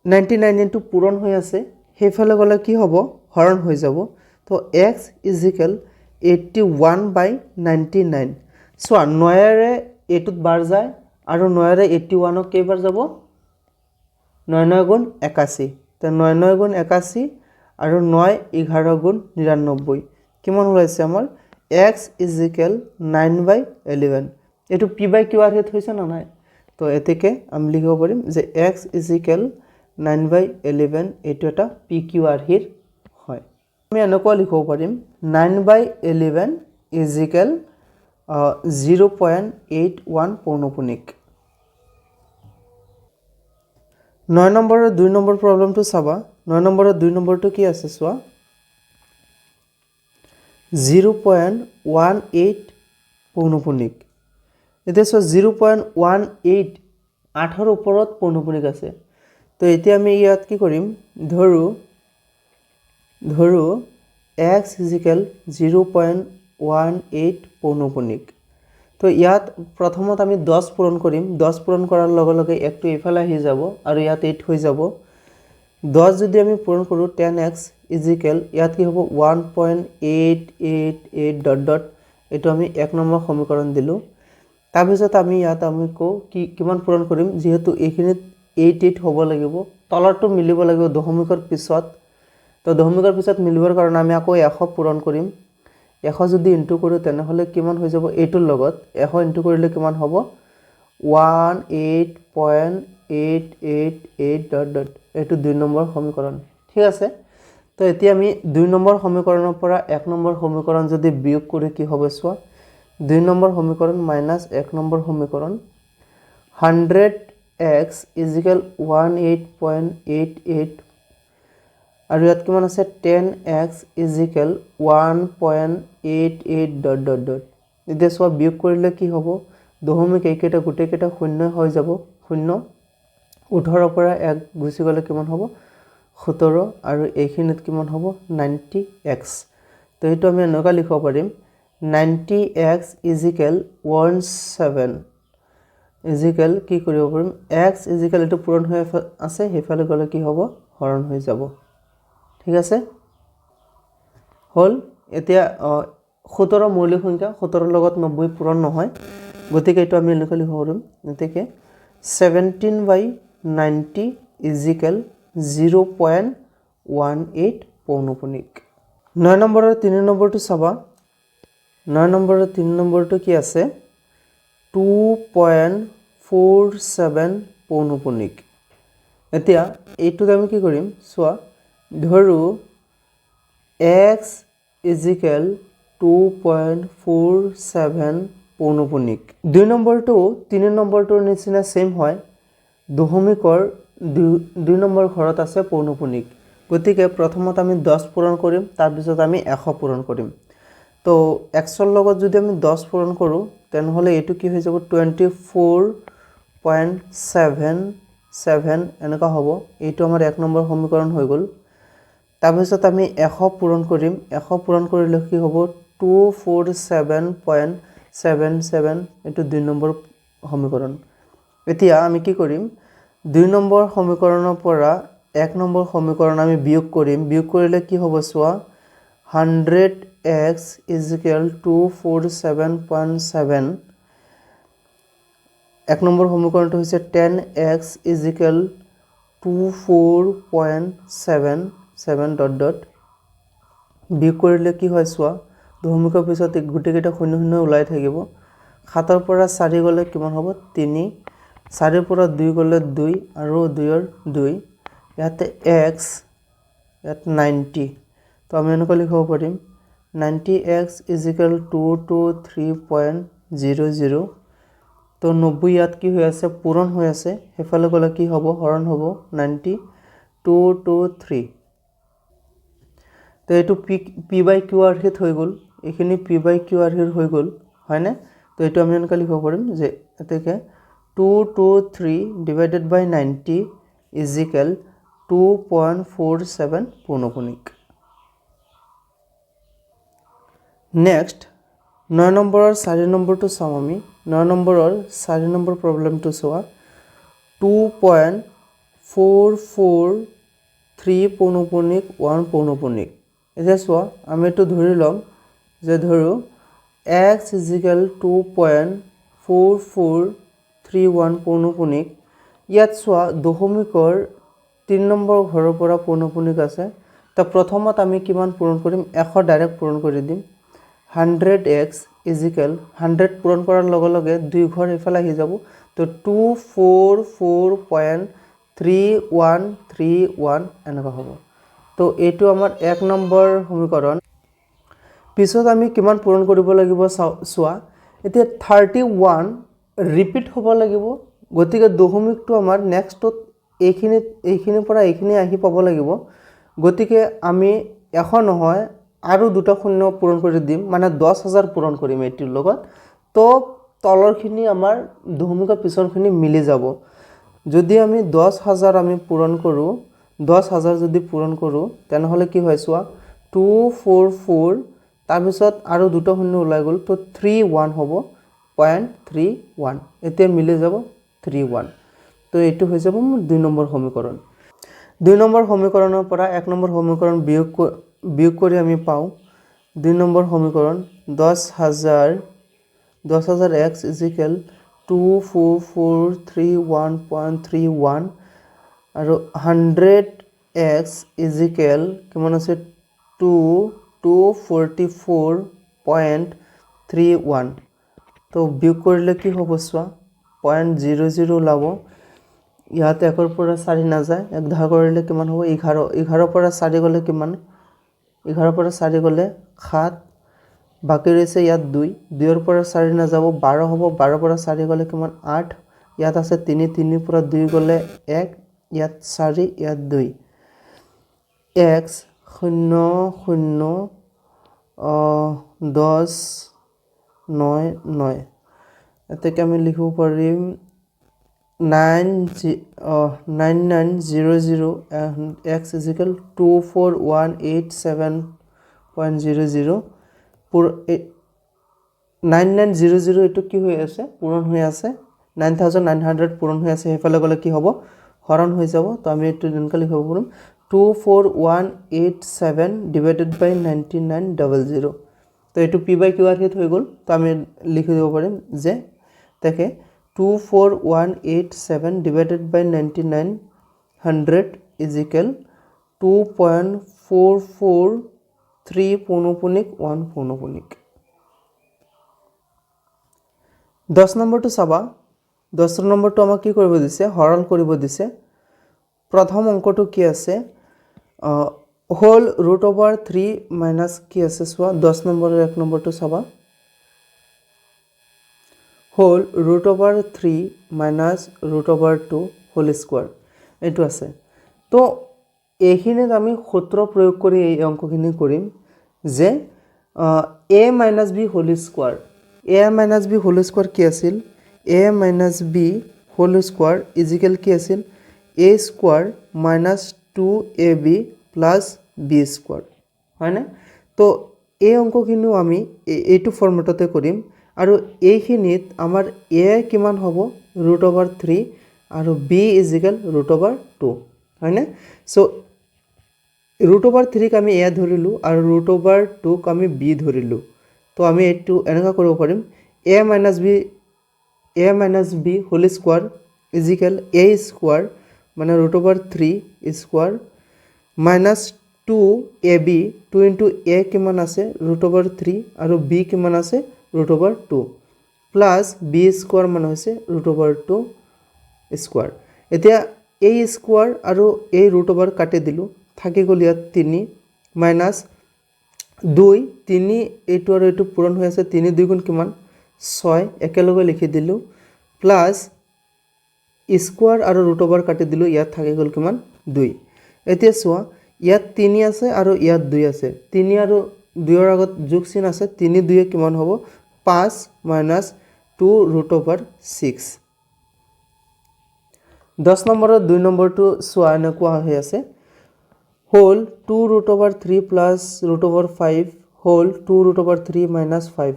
99 ইনটু পূৰণ হৈ আছে সেইফালে গ'লে কি হ'ব হৰণ হৈ যাব। তো x = 81/99। চোৱা 9ৰে এইটোত বাৰ যায় আৰু 9ৰে 81ক কেইবাৰ যাব 9 9 গুণ 81। তো 9 9 গুণ 81 আৰু 9 11 গুণ 99 কিমান ওলাইছে আমাৰ x = 9/11। এইটো p by q আৰ্হিত হৈছে না নাই? তো এতেকে আমি লিখিব পাৰিম যে x = 9/11 এইটো এটা p q আৰ্হিৰ হয়। আমি এনেকুৱা লিখিব পাৰিম 9/11 = 0.81 পৌনপুণিক। 9 নম্বৰৰ 2 নম্বৰ প্ৰবলেমটো চাবা 9 নম্বৰৰ 2 নম্বৰটো কি আছে চোৱা 0.18 পৌনপুণিক। এতিয়া চোৱা 0.18 8ৰ ওপৰত পৌনপুণিক আছে। তো এতিয়া আমি ইয়াত কি কৰিম ধৰো x = 0.18 পৌনপুণিক। তো ইয়াত প্ৰথমত আমি 10 পূৰণ কৰিম 10 পূৰণ কৰাৰ লগে লগে একটো এইফালে আহি যাব আৰু ইয়াত 8 হৈ যাব। 10 যদি আমি পূৰণ কৰোঁ 10x = ইয়াত কি হ'ব 1.888 ... এইটো আমি 1 নম্বৰ সমীকৰণ দিলোঁ। তাৰপিছত আমি ইয়াত আমি কিমান পূৰণ কৰিম যিহেতু এইখিনিত 88 হ'ব লাগিব তলৰটো মিলিব লাগিব দশমিকৰ পিছত। তো দশমিকৰ পিছত মিলিবৰ কাৰণে আমি আকৌ 100 পূৰণ কৰিম 100 যদি ইনটু কৰোঁ তেনেহ'লে কিমান হৈ যাব এইটোৰ লগত 100 ইনটু কৰিলে কিমান হ'ব 18.888 ... এইটো 2 নম্বৰ সমীকৰণ ঠিক আছে। তো এতিয়া আমি 2 নম্বৰ সমীকৰণৰ পৰা 1 নম্বৰ সমীকৰণ যদি বিয়োগ কৰি কি হ'ব চোৱা 2 নম্বৰ সমীকৰণ মাইনাছ 1 নম্বৰ সমীকৰণ 100x = 18.88 আৰু ইয়াত কিমান আছে 10x = 1.88 ... এতিয়া চোৱা বিয়োগ কৰিলে কি হ'ব দশমিক এইকেইটা গোটেইকেইটা শূন্য হৈ যাব 0 18ৰ পৰা 1 গুচি গ'লে কিমান হ'ব 17 আৰু এইখিনিত কিমান হ'ব 90x। তো এইটো আমি এনেকুৱা লিখিব পাৰিম 90x = 17 ইজিকেল কি কৰিব পাৰিম x ইজিকেল এইটো পূৰণ হৈ আছে সেইফালে গ'লে কি হ'ব হৰণ হৈ যাব ঠিক আছে হ'ল এতিয়া 17 মৌলিক সংখ্যা 17 লগত 90 পূৰণ নহয় গতিকে এইটো আমি লিখি লিখিব পাৰিম গতিকে 17/90 ইজিকেল 0.18 পৌনপুণিক 9 নম্বৰৰ 3 নম্বৰটো চাবা 9 নম্বৰৰ 3 নম্বৰটো কি আছে 2.47 পৌনপুণিক এতিয়া এইটো আমি কি কৰিম চোৱা ধৰো x ইজিকেল 2.47 পৌনপুণিক 2 নম্বৰটো 3 নম্বৰটোৰ নিচিনা সেম হয় দশমিকৰ 2 নম্বৰ ঘৰত আছে পৌনপুণিক গতিকে প্ৰথমত আমি 10 পূৰণ কৰিম তাৰ পিছত আমি 100 পূৰণ কৰিম তো x ৰ লগত যদি আমি 10 পূৰণ কৰো তেনেহলে এইটো কি হৈ যাব 24.77 এনেকা হ'ব এইটো আমাৰ 1 নম্বৰ সমীকৰণ হৈ গ'ল তাৰ পিছত আমি 100 পূৰণ কৰিম 100 পূৰণ কৰিলে কি হ'ব 247.77 এইটো 2 নম্বৰ সমীকৰণ এতিয়া আমি কি কৰিম 2 নম্বৰ সমীকৰণৰ পৰা 1 নম্বৰ সমীকৰণ আমি বিয়োগ কৰিলে কি হ'ব চোৱা 100x ইজিকেল 247.7 1 নম্বৰ সমীকৰণটো হৈছে 10x ইজিকেল 24.77 ডট ডট বিয়োগ কৰিলে কি হয় চোৱা দশমিকৰ পিছত গুটেকেইটা শূন্য শূন্য ওলাই থাকিব 7 ৰ পৰা 4 গলে কিমান হ'ব 3 4 ৰ পৰা 2 গলে 2 আৰু 2 ৰ 2 ইয়াতে x ইয়াত 90 তো আমি এনেকৈ লিখিব পাৰিম 90x ইজিকেল 223.00 তো 90 ইয়াত কি হৈ আছে পূৰণ হৈ আছে হেফালে গলে কি হ'ব হৰণ হ'ব 9223 তো এইটো p/q আৰ্হিত হৈ গ'ল এইখিনি p/q আৰ্হিত হৈ গ'ল হয়নে তো এইটো আমি এনেকৈ লিখিব পাৰিম যে এতেকে 223 ডিভাইডেড বাই 90 ইজিকেল 2.47 পৌনপুণিক নেক্সট 9 নম্বৰৰ 4 নম্বৰটো চাম আমি 9 নম্বৰৰ 4 নম্বৰ প্ৰবলেমটো চোৱা 2.443 পৌনপুণিক 1 পৌনপুণিক এতিয়া চোৱা আমি এইটো ধৰি লম যে ধৰো x ইজিকেল 2.4431 পৌনপুণিক ইয়াত চোৱা দশমিকৰ 3 নম্বৰ ঘৰৰ পৰা পৌনপুণিক আছে তা প্ৰথমত আমি কিমান পূৰণ কৰিম 100 ডাইৰেক্ট পূৰণ কৰি দিম 100x ইজিকেল 100 পূৰণ কৰাৰ লগে লগে 2 ঘৰ এফালে আহি যাব তো 244.3131 এনেকা হ'ব তো এইটো আমাৰ 1 নম্বৰ সমীকৰণ পিছত আমি কিমান পূৰণ কৰিব লাগিব চোৱা এতিয়া 31 ৰিপিট হ'ব লাগিব গতিকে দশমিকটো আমাৰ নেক্সটত এইখিনিৰ পৰা এইখিনি আহি পাব লাগিব গতিকে আমি 100 নহয় আৰু দুটা শূন্য পূৰণ কৰি দিম মানে 10000 পূৰণ কৰিম এইটোৰ লগত তো তলৰখিনি আমাৰ দশমিকৰ পিছৰখিনি মিলি যাব যদি আমি 10000 আমি পূৰণ কৰো 10000 যদি পূৰণ কৰো তেনেহলে কি হয় চোৱা 244 তাৰ পিছত আৰু দুটা শূন্য ওলাই গ'ল তো 31 হ'ব 0.31 এতিয়া মিলি যাব 31 তো এইটো হৈ যাব মোৰ 2 নম্বৰ সমীকৰণ 2 নম্বৰ সমীকৰণৰ পৰা 1 নম্বৰ সমীকৰণ বিয়োগ কৰি আমি পাওঁ 2 নম্বৰ সমীকৰণ 10000x ইজিকেল 24431.31 আৰু 100x ইজিকেল কিমান আছে 244.31 তো বিয়োগ কৰিলে কি হ'ব চোৱা 0.00 ওলাব ইয়াতে 1 ৰ পৰা 4 না যায় 1 ভাগ কৰিলে কিমান হ'ব 11 11 পৰা 4 গলে কিমান 11 পৰা 4 গলে 7 বাকি ৰৈছে ইয়াত 2 2 ৰ পৰা 4 না যাব 12 হ'ব 12 পৰা 4 গলে কিমান 8 ইয়াত আছে 3 3 পৰা 2 গলে 1 ইয়াত 4 ইয়াত 2 x 0 0 10 9 9 এতেকে আমি লিখিব পাৰিম 9900 x ইজিকেল 24187.00 9900 এটো কি হৈ আছে পূৰণ হৈ আছে 9900 পূৰণ হৈ আছে হেফালে গ'লে কি হ'ব হৰণ হৈ যাব তো আমি এইটো এনেকৈ লিখিব পাৰিম 24187 ডিভাইডেড বাই 9900 তো এইটো p বাই q হিত হৈ গ'ল তো আমি লিখি দিব পাৰিম যে দেখে 24187 ডিভাইডেড বাই 9900 ইজ ইকুৱেল 2.443 পৌনপুণিক 1 পৌনপুণিক 10 নম্বৰটো চাবা 10 নম্বৰটো আমাক কি কৰিব দিছে হৰণ কৰিব দিছে প্ৰথম অংকটো কি আছে হোল ৰুট ওভাৰ 3 মাইনাছ কি আছে চোৱা 10 নম্বৰৰ 1 নম্বৰটো চাবা whole root over 3 minus root over 2 whole square এইটো আছে তো এইখিনিত আমি সূত্ৰ প্ৰয়োগ কৰি এই অংকখিনি কৰিম যে a minus b whole square a minus b whole square কি আছিল a minus b whole square is equal কি আছিল a square minus 2ab plus b square হয়নে তো এই অংকখিনিও আমি এইটো ফৰ্মেটতে কৰিম আৰু এইখিনিত আমাৰ a কিমান হ'ব ৰুট ওভাৰ 3 আৰু b ইজিকেল ৰুট ওভাৰ 2 হয়নে সো ৰুট ওভাৰ 3 ক আমি a ধৰিলোঁ আৰু ৰুট ওভাৰ 2 ক আমি b ধৰিলোঁ তো আমি এইটো এনেকুৱা কৰিব পাৰিম a minus b whole square equal a square মানে root over 3 square minus 2ab 2 into a কিমান আছে ৰুট ওভাৰ 3 আৰু b কিমান আছে root over 2 plus b square মানে হৈছে ৰুট ওভাৰ 2 স্কোৱাৰ এতিয়া a স্কোৱাৰ আৰু a ৰুট ওভাৰ কাটি দিলোঁ থাকি গ'ল ইয়াত 3 মাইনাছ 2 3 এইটো আৰু এইটো পূৰণ হৈ আছে 3 2 গুণ কিমান 6 একেলগে লিখি দিলোঁ প্লাছ স্কোৱাৰ আৰু ৰুট ওভাৰ কাটি দিলোঁ ইয়াত থাকি গ'ল কিমান 2 এতিয়া চোৱা ইয়াত 3 আছে আৰু ইয়াত 2 আছে 3 আৰু 2 ৰ আগত যোগ চিন আছে 3 2 কিমান হ'ব 5 মাইনাছ 2 ৰুট ওভাৰ 6 10 নম্বৰৰ 2 নম্বৰটো চোৱা এনেকুৱা হৈ আছে whole 2 root over 3 plus root over 5 whole 2 root over 3 minus 5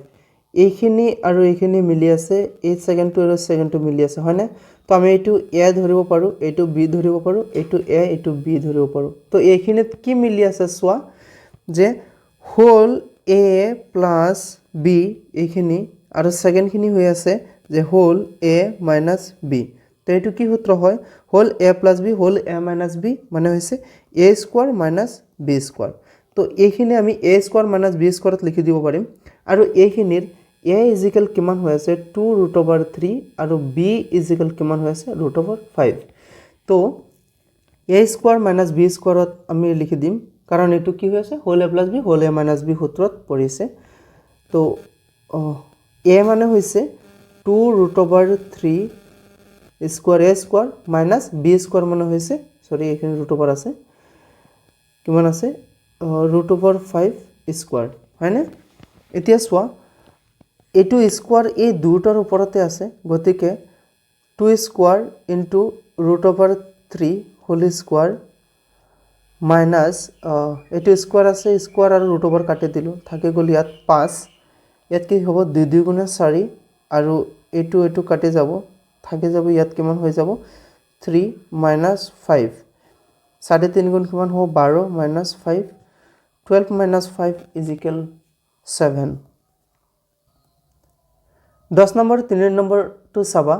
এইখিনি আৰু এইখিনি মিলি আছে এই সেকেন্ডটো আৰু সেকেন্ডটো মিলি আছে হয়নে তো আমি এইটো a ধৰিব পাৰোঁ এইটো b ধৰিব পাৰোঁ এইটো a এইটো b ধৰিব পাৰোঁ তো এইখিনিত কি মিলি আছে চোৱা যে হোল a প্লাছ b এইখিনি আৰু সেকেন্ডখিনি হৈ আছে যে হোল a মাইনাছ b তো এইটো কি সূত্ৰ হয় whole a plus b whole a minus b মানে হৈছে a square minus b square তো এইখিনি আমি a স্কোৱাৰ মাইনাছ b স্কোৱাৰত লিখি দিব পাৰিম আৰু এইখিনিৰ a ইজিকেল কিমান হৈ আছে 2 ৰুট ওভাৰ 3 আৰু b ইজিকেল কিমান হৈ আছে ৰুট ওভাৰ 5 তো a স্কোৱাৰ মাইনাছ b স্কোৱাৰত আমি লিখি দিম কাৰণ এইটো কি হৈ আছে whole a plus b whole a minus b সূত্ৰত পৰিছে তো a মানে হৈছে 2 root over 3 square a square minus b square মানে হৈছে সৰি এইখিনি ৰুট ওভাৰ আছে কিমান আছে ৰুট ওভাৰ 5 স্কোৱাৰ হয়নে এতিয়া চোৱা এইটো স্কোৱাৰ এই দুটাৰ ওপৰতে আছে গতিকে 2 square into root over 3 whole square minus এইটো স্কোৱাৰ আছে স্কোৱাৰ আৰু ৰুট ওভাৰ কাটি দিলোঁ থাকি গ'ল ইয়াত 5 ইয়াত কি হ'ব 2 2 গুণে 4 আৰু এইটো কাটি যাব থাকি যাব ইয়াত কিমান হৈ যাব 3 মাইনাছ 5 3.5 গুণ কিমান হ'ব 12 minus 5 12 minus 5 is equal 7 10 number 3 নম্বৰটো চাবা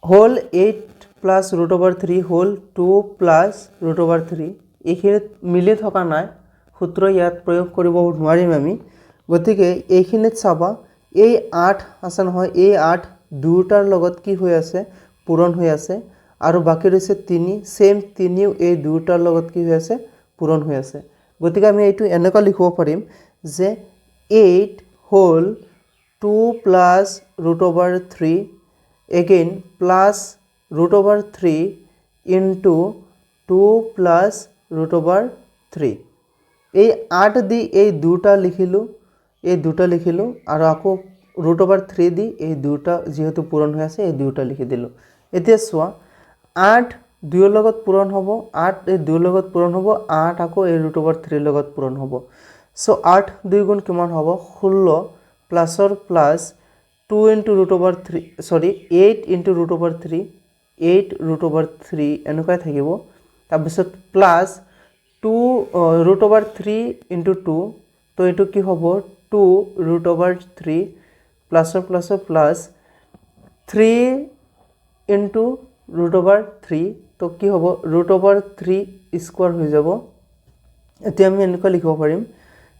whole 8 plus root over 3 whole 2 plus root over 3 এইখিনিত মিলি থকা নাই সূত্ৰ ইয়াত প্ৰয়োগ কৰিব নোৱাৰিম আমি গতিকে এইখিনিত চাবা এই 8 আছে নহয় এই 8 দুটাৰ লগত কি হৈ আছে পূৰণ হৈ আছে আৰু বাকি ৰৈছে 3 সেম 3ও এই দুটাৰ লগত কি হৈ আছে পূৰণ হৈ আছে গতিকে আমি এইটো এনেকৈ লিখিব পাৰিম যে 8 whole 2 plus root over 3 again plus root over 3 ইনটু 2 প্লাছ ৰুট ওভাৰ 3 এই 8 দি এই দুটা লিখিলোঁ আৰু আকৌ ৰুট ওভাৰ 3 দি এই দুটা যেহেতু পূৰণ হৈ আছে এই দুটা লিখি দিলোঁ এতিয়া চোৱা 8 2 লগত পূৰণ হ'ব 8 এই 2 লগত পূৰণ হ'ব 8 আকৌ এই ৰুট ওভাৰ 3 লগত পূৰণ হ'ব সো 8 2 গুণ কিমান হ'ব 16 প্লাছৰ plus 2 into root over 3 sorry 8 into root over 3 8 root over 3 এনেকুৱাই থাকিব তাৰপিছত প্লাস 2 root over 3 into 2 তো এটো কি হ'ব 2 root over 3 plus plus 3 into root over 3 তো কি হ'ব root over 3 স্কয়ার হৈ যাব এতিয়া আমি এনেকুৱা লিখিব পাৰিম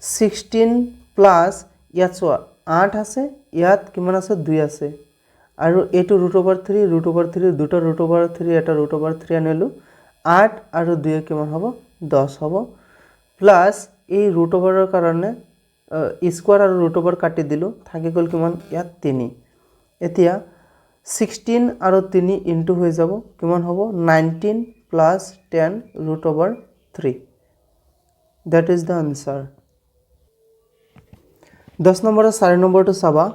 16 প্লাস ইয়াত চোৱা 8 আছে ইয়াত কিমান আছে 2 আছে আৰু এটো root over 3 দুটা root over 3 এটা root over 3 আনিলো 8 আৰু 2 কিমান হ'ব 10 হ'ব প্লাস এই root over ৰ কাৰণে স্কয়াৰ আৰু root over কাটি দিলো থাকি গল কিমান ইয়াত 3 এতিয়া 16 আৰু 3 ইনটু হৈ যাব কিমান হ'ব 19 plus 10 root over 3 that is the answer 10 number 4 নম্বৰটো চাবা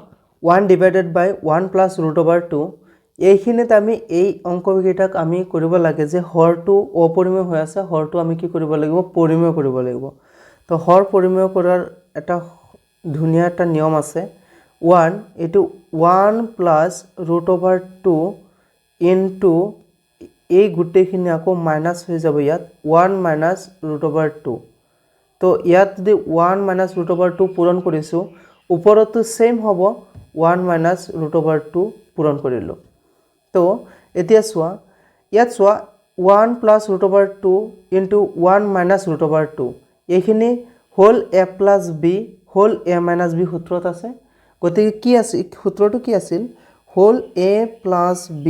1 divided by 1 plus root over 2 এইখিনিত আমি এই অংককেইটাক আমি কৰিব লাগে যে হৰটো অপৰিমেয় হৈ আছে হৰটো আমি কি কৰিব লাগিব পৰিমেয় কৰিব লাগিব তো হৰ পৰিমেয় কৰাৰ এটা ধুনিয়া এটা নিয়ম আছে 1 এটো 1 plus root over 2 into এই গুটেখিনি আকৌ মাইনাস হৈ যাব ইয়াত 1 minus root over 2 তো ইয়াত যদি 1 minus root over 2 পূৰণ কৰিছো ওপৰতো সেম হ'ব 1 minus root over 2 পূৰণ কৰিলো তো এতিয়া চোৱা ইয়াত চোৱা 1 plus root over 2 into 1 minus root over 2 এইখিনি whole a plus b whole a minus b সূত্ৰত আছে গতিকে কি আছে সূত্ৰটো কি আছিল whole a plus b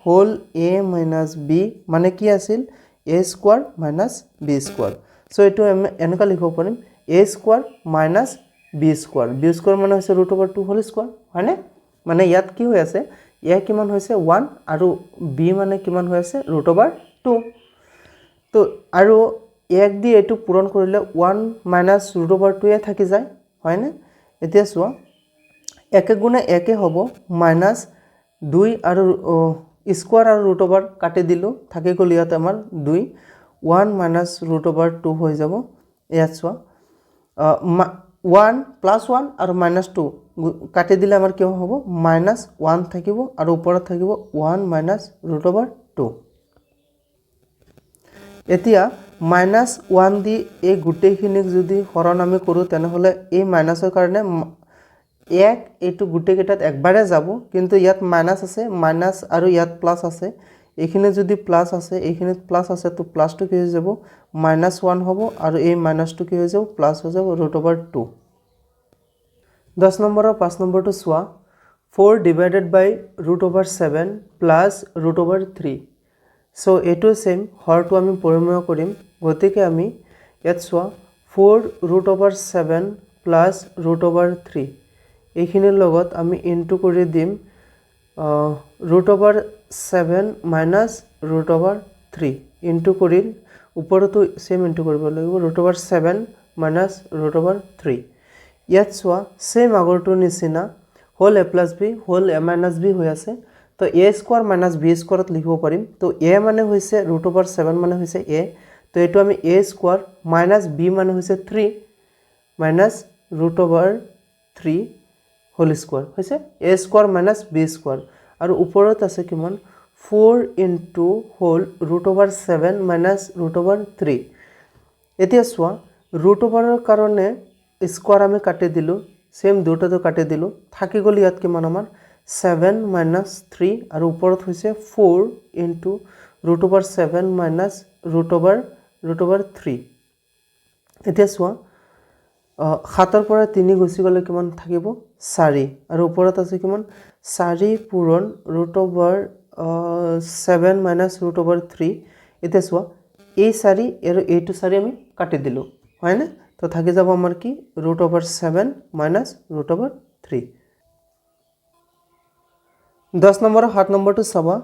whole a minus b মানে কি আছিল a square minus b square so এটো এনেকা লিখিব পাৰিম a square minus b square মানে হৈছে root over 2 হোল স্কয়ার হয়নে মানে ইয়াত কি হৈ আছে a কিমান হৈছে 1 আৰু b মানে কিমান হৈ আছে root over 2 তো আৰু এক দি এটো পূৰণ কৰিলে 1 minus root over 2 এ থাকি যায় হয়নে এতিয়া চোৱা একে গুণে একে হ'ব minus 2 আৰু স্কয়াৰ আৰু root over কাটি দিলো থাকি গল ইয়াত আমাৰ 2 1 minus root over 2 হৈ যাব ইয়াত চোৱা 1 plus 1 আৰু minus 2 কাটি দিলে আমাৰ কি হ'ব minus 1 থাকিব আৰু ওপৰত থাকিব 1 minus root over 2 এতিয়া minus 1 দি এই গুটেখিনিক যদি হৰণ আমি কৰো তেনেহলে এই মাইনাসৰ কাৰণে এক এটো গুটেকেটাত একবাৰে যাব কিন্তু ইয়াত মাইনাস আছে মাইনাস আৰু ইয়াত প্লাস আছে এইখিনি যদি প্লাস আছে এইখিনিত প্লাস আছে তো প্লাসটো কি হৈ যাব -1 হ'ব আৰু এই মাইনাসটো কি হৈ যাব প্লাস হৈ যাব √2 10 নম্বৰৰ 5 নম্বৰটো চোৱা 4 divided by √7 plus √3 সো এটো সেম হৰটো আমি পৰিমেয় কৰিম গতিকে আমি ইয়াত চোৱা 4 √7 plus √3 এইখিনিৰ লগত আমি ইনটু কৰি দিম √7 minus √3 ইনটু কৰিল ওপৰতো সেম ইনটু কৰিব লাগিব √7 minus √3 ইয়াত চোৱা সেম আগৰটো নিচিনা whole a plus b whole a minus b হৈ আছে তো a স্কয়ার minus b স্কয়াৰত লিখিব পাৰিম তো a মানে হৈছে √7 মানে হৈছে a তো এটো আমি a স্কয়ার minus b মানে হৈছে 3 minus √3 হোল স্কয়ার হৈছে a square minus b square আৰু ওপৰত আছে কিমান 4 into হোল √7 minus √3 এতিয়া চোৱা √ৰ কাৰণে স্কয়ার আমি কাটি দিলো সেম দুটাটো কাটি দিলো থাকি গল ইয়াত কিমান আমাৰ 7 minus 3 আৰু ওপৰত হৈছে 4 into √7 minus √3 এতিয়া চোৱা 7 পৰা 3 গুচি গলে কিমান থাকিব 4 আৰু ওপৰত আছে কিমান 4 পূৰণ √7 minus √3 এতিয়া চোৱা এই 4 আৰু এইটো 4 আমি কাটি দিলো হয় না তো থাকি যাব আমাৰ কি √7 minus √3 10 নম্বৰ 7 নম্বৰটো চাবা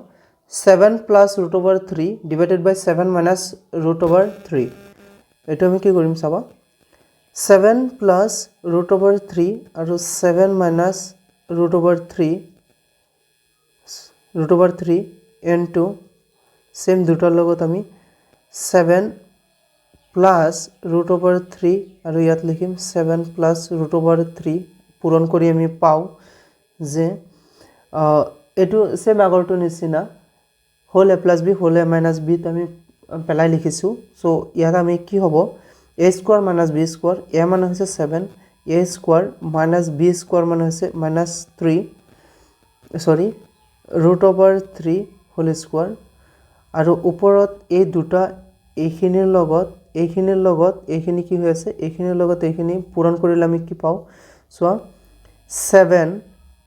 7 plus √3 divided by 7 minus √3 এটো আমি কি কৰিম চাবা 7 plus √3 আৰু 7 minus √3 into সেম দুটাৰ লগত আমি 7 plus √3 আৰু ইয়াত লিখিম 7 plus √3 পূৰণ কৰি আমি পাও যে এইটো সেম আগৰটো নিচিনা whole a plus b whole a minus b আমি পেলাই লিখিছোঁ সো ইয়াত আমি কি হ'ব a square minus b square a মানে হৈছে 7 a square minus b square মানে হৈছে -3 সরি √3 হোল স্কোয়ার আৰু ওপৰত এই দুটা এইখিনিৰ লগত এইখিনি কি হৈ আছে এইখিনিৰ লগত এইখিনি পূৰণ কৰিলে আমি কি পাওঁ সো 7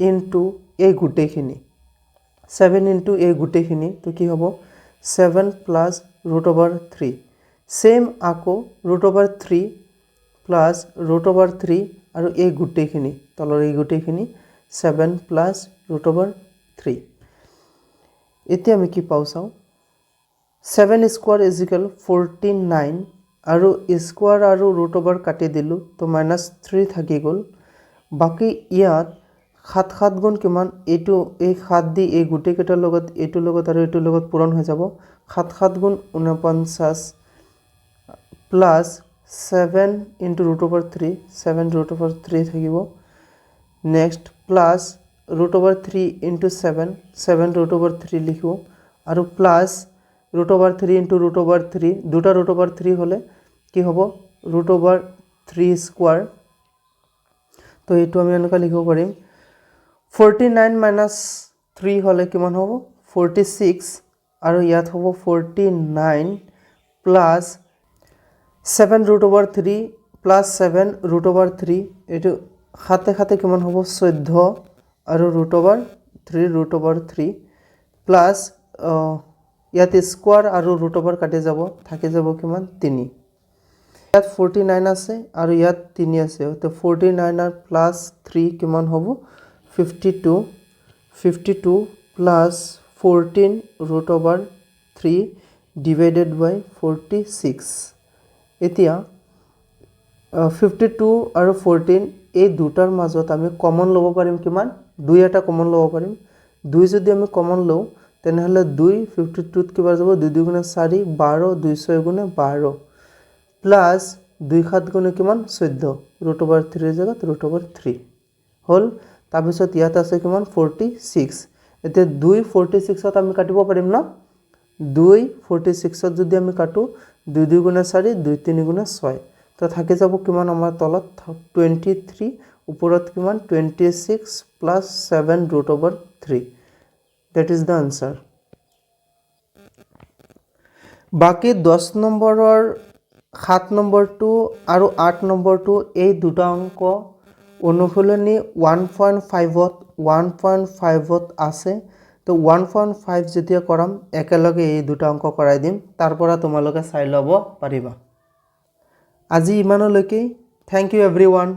ইনটু এই গুটেখিনি 7 ইনটু এই গুটেখিনি তো কি হ'ব 7 প্লাস √3 সেম আকৌ √3 প্লাস √3 আৰু এই গুটেখিনি তলৰ এই গুটেখিনি 7 প্লাস √3 এতিয়া আমি কি পাওঁ চাওঁ 7 স্কোয়ার ইজ ইকুয়াল 49 আৰু স্কোয়াৰ আৰু √3 কাটি দিলোঁ তো -3 থাকি গ'ল বাকি ইয়াত 7 7 গুণ কিমান এইটো এই 7 দি এই গুটে কেটাৰ লগত এইটো লগত আৰু এইটো লগত পূৰণ হৈ যাব 7 7 গুণ 49 প্লাস 7 ইনটু √3 7 √3 থাকিব নেক্সট প্লাস √3 ইনটু 7 7 √3 লিখো আৰু প্লাস √3 ইনটু √3 দুটা √3 হলে কি হ'ব √3 স্কয়ার তো এইটো আমি এনেকা লিখিব পাৰিম 49 minus 3 হলে কিমান হ'ব 46 আৰু ইয়াত হ'ব 49 plus 7 √3 plus 7 √3 এইটো হাতে হাতে কিমান হ'ব 14 আৰু √3 plus ইয়াত স্কয়াৰ আৰু √3 কাটি যাব থাকি যাব কিমান 3 ইয়াত 49 আছে আৰু ইয়াত 3 আছে তো 49 আর প্লাস 3 কিমান হ'ব 52 plus 14 √3 divided by 46 এতিয়া 52 আৰু 14 এই দুটাৰ মাজত আমি কমন ল'ব পাৰিম কিমান 2 এটা কমন ল'ব পাৰিম 2 যদি আমি কমন লওঁ তেনেহলে 2 52 ত কিবা যাব 2 2 4 12 2 6 12 প্লাস 2 7 গুণে কিমান 14 √3 জায়গাত √3 হল তাৰপিছত ইয়াত আছে কিমান 46 এতে 2 46 ত আমি কাটিব পাৰিম না 2 46 ত যদি আমি কাটো 2 2 4 2 3 6 তো থাকি যাব কিমান আমাৰ তলত 23 ওপৰত কিমান 26 plus 7 √3 that is the answer বাকি 10 নম্বৰৰ 7 নম্বৰটো আৰু 8 নম্বৰটো এই দুটা অংক অনুশীলনী 1.5 ত আছে তো 1.5 যেতিয়া কৰাম একেলগে এই দুটা অংক কৰাই দিম তাৰ পৰা তোমালোকে চাই ল'ব পাৰিবা আজি ইমানলৈকে থ্যাংক ইউ এভৰিৱান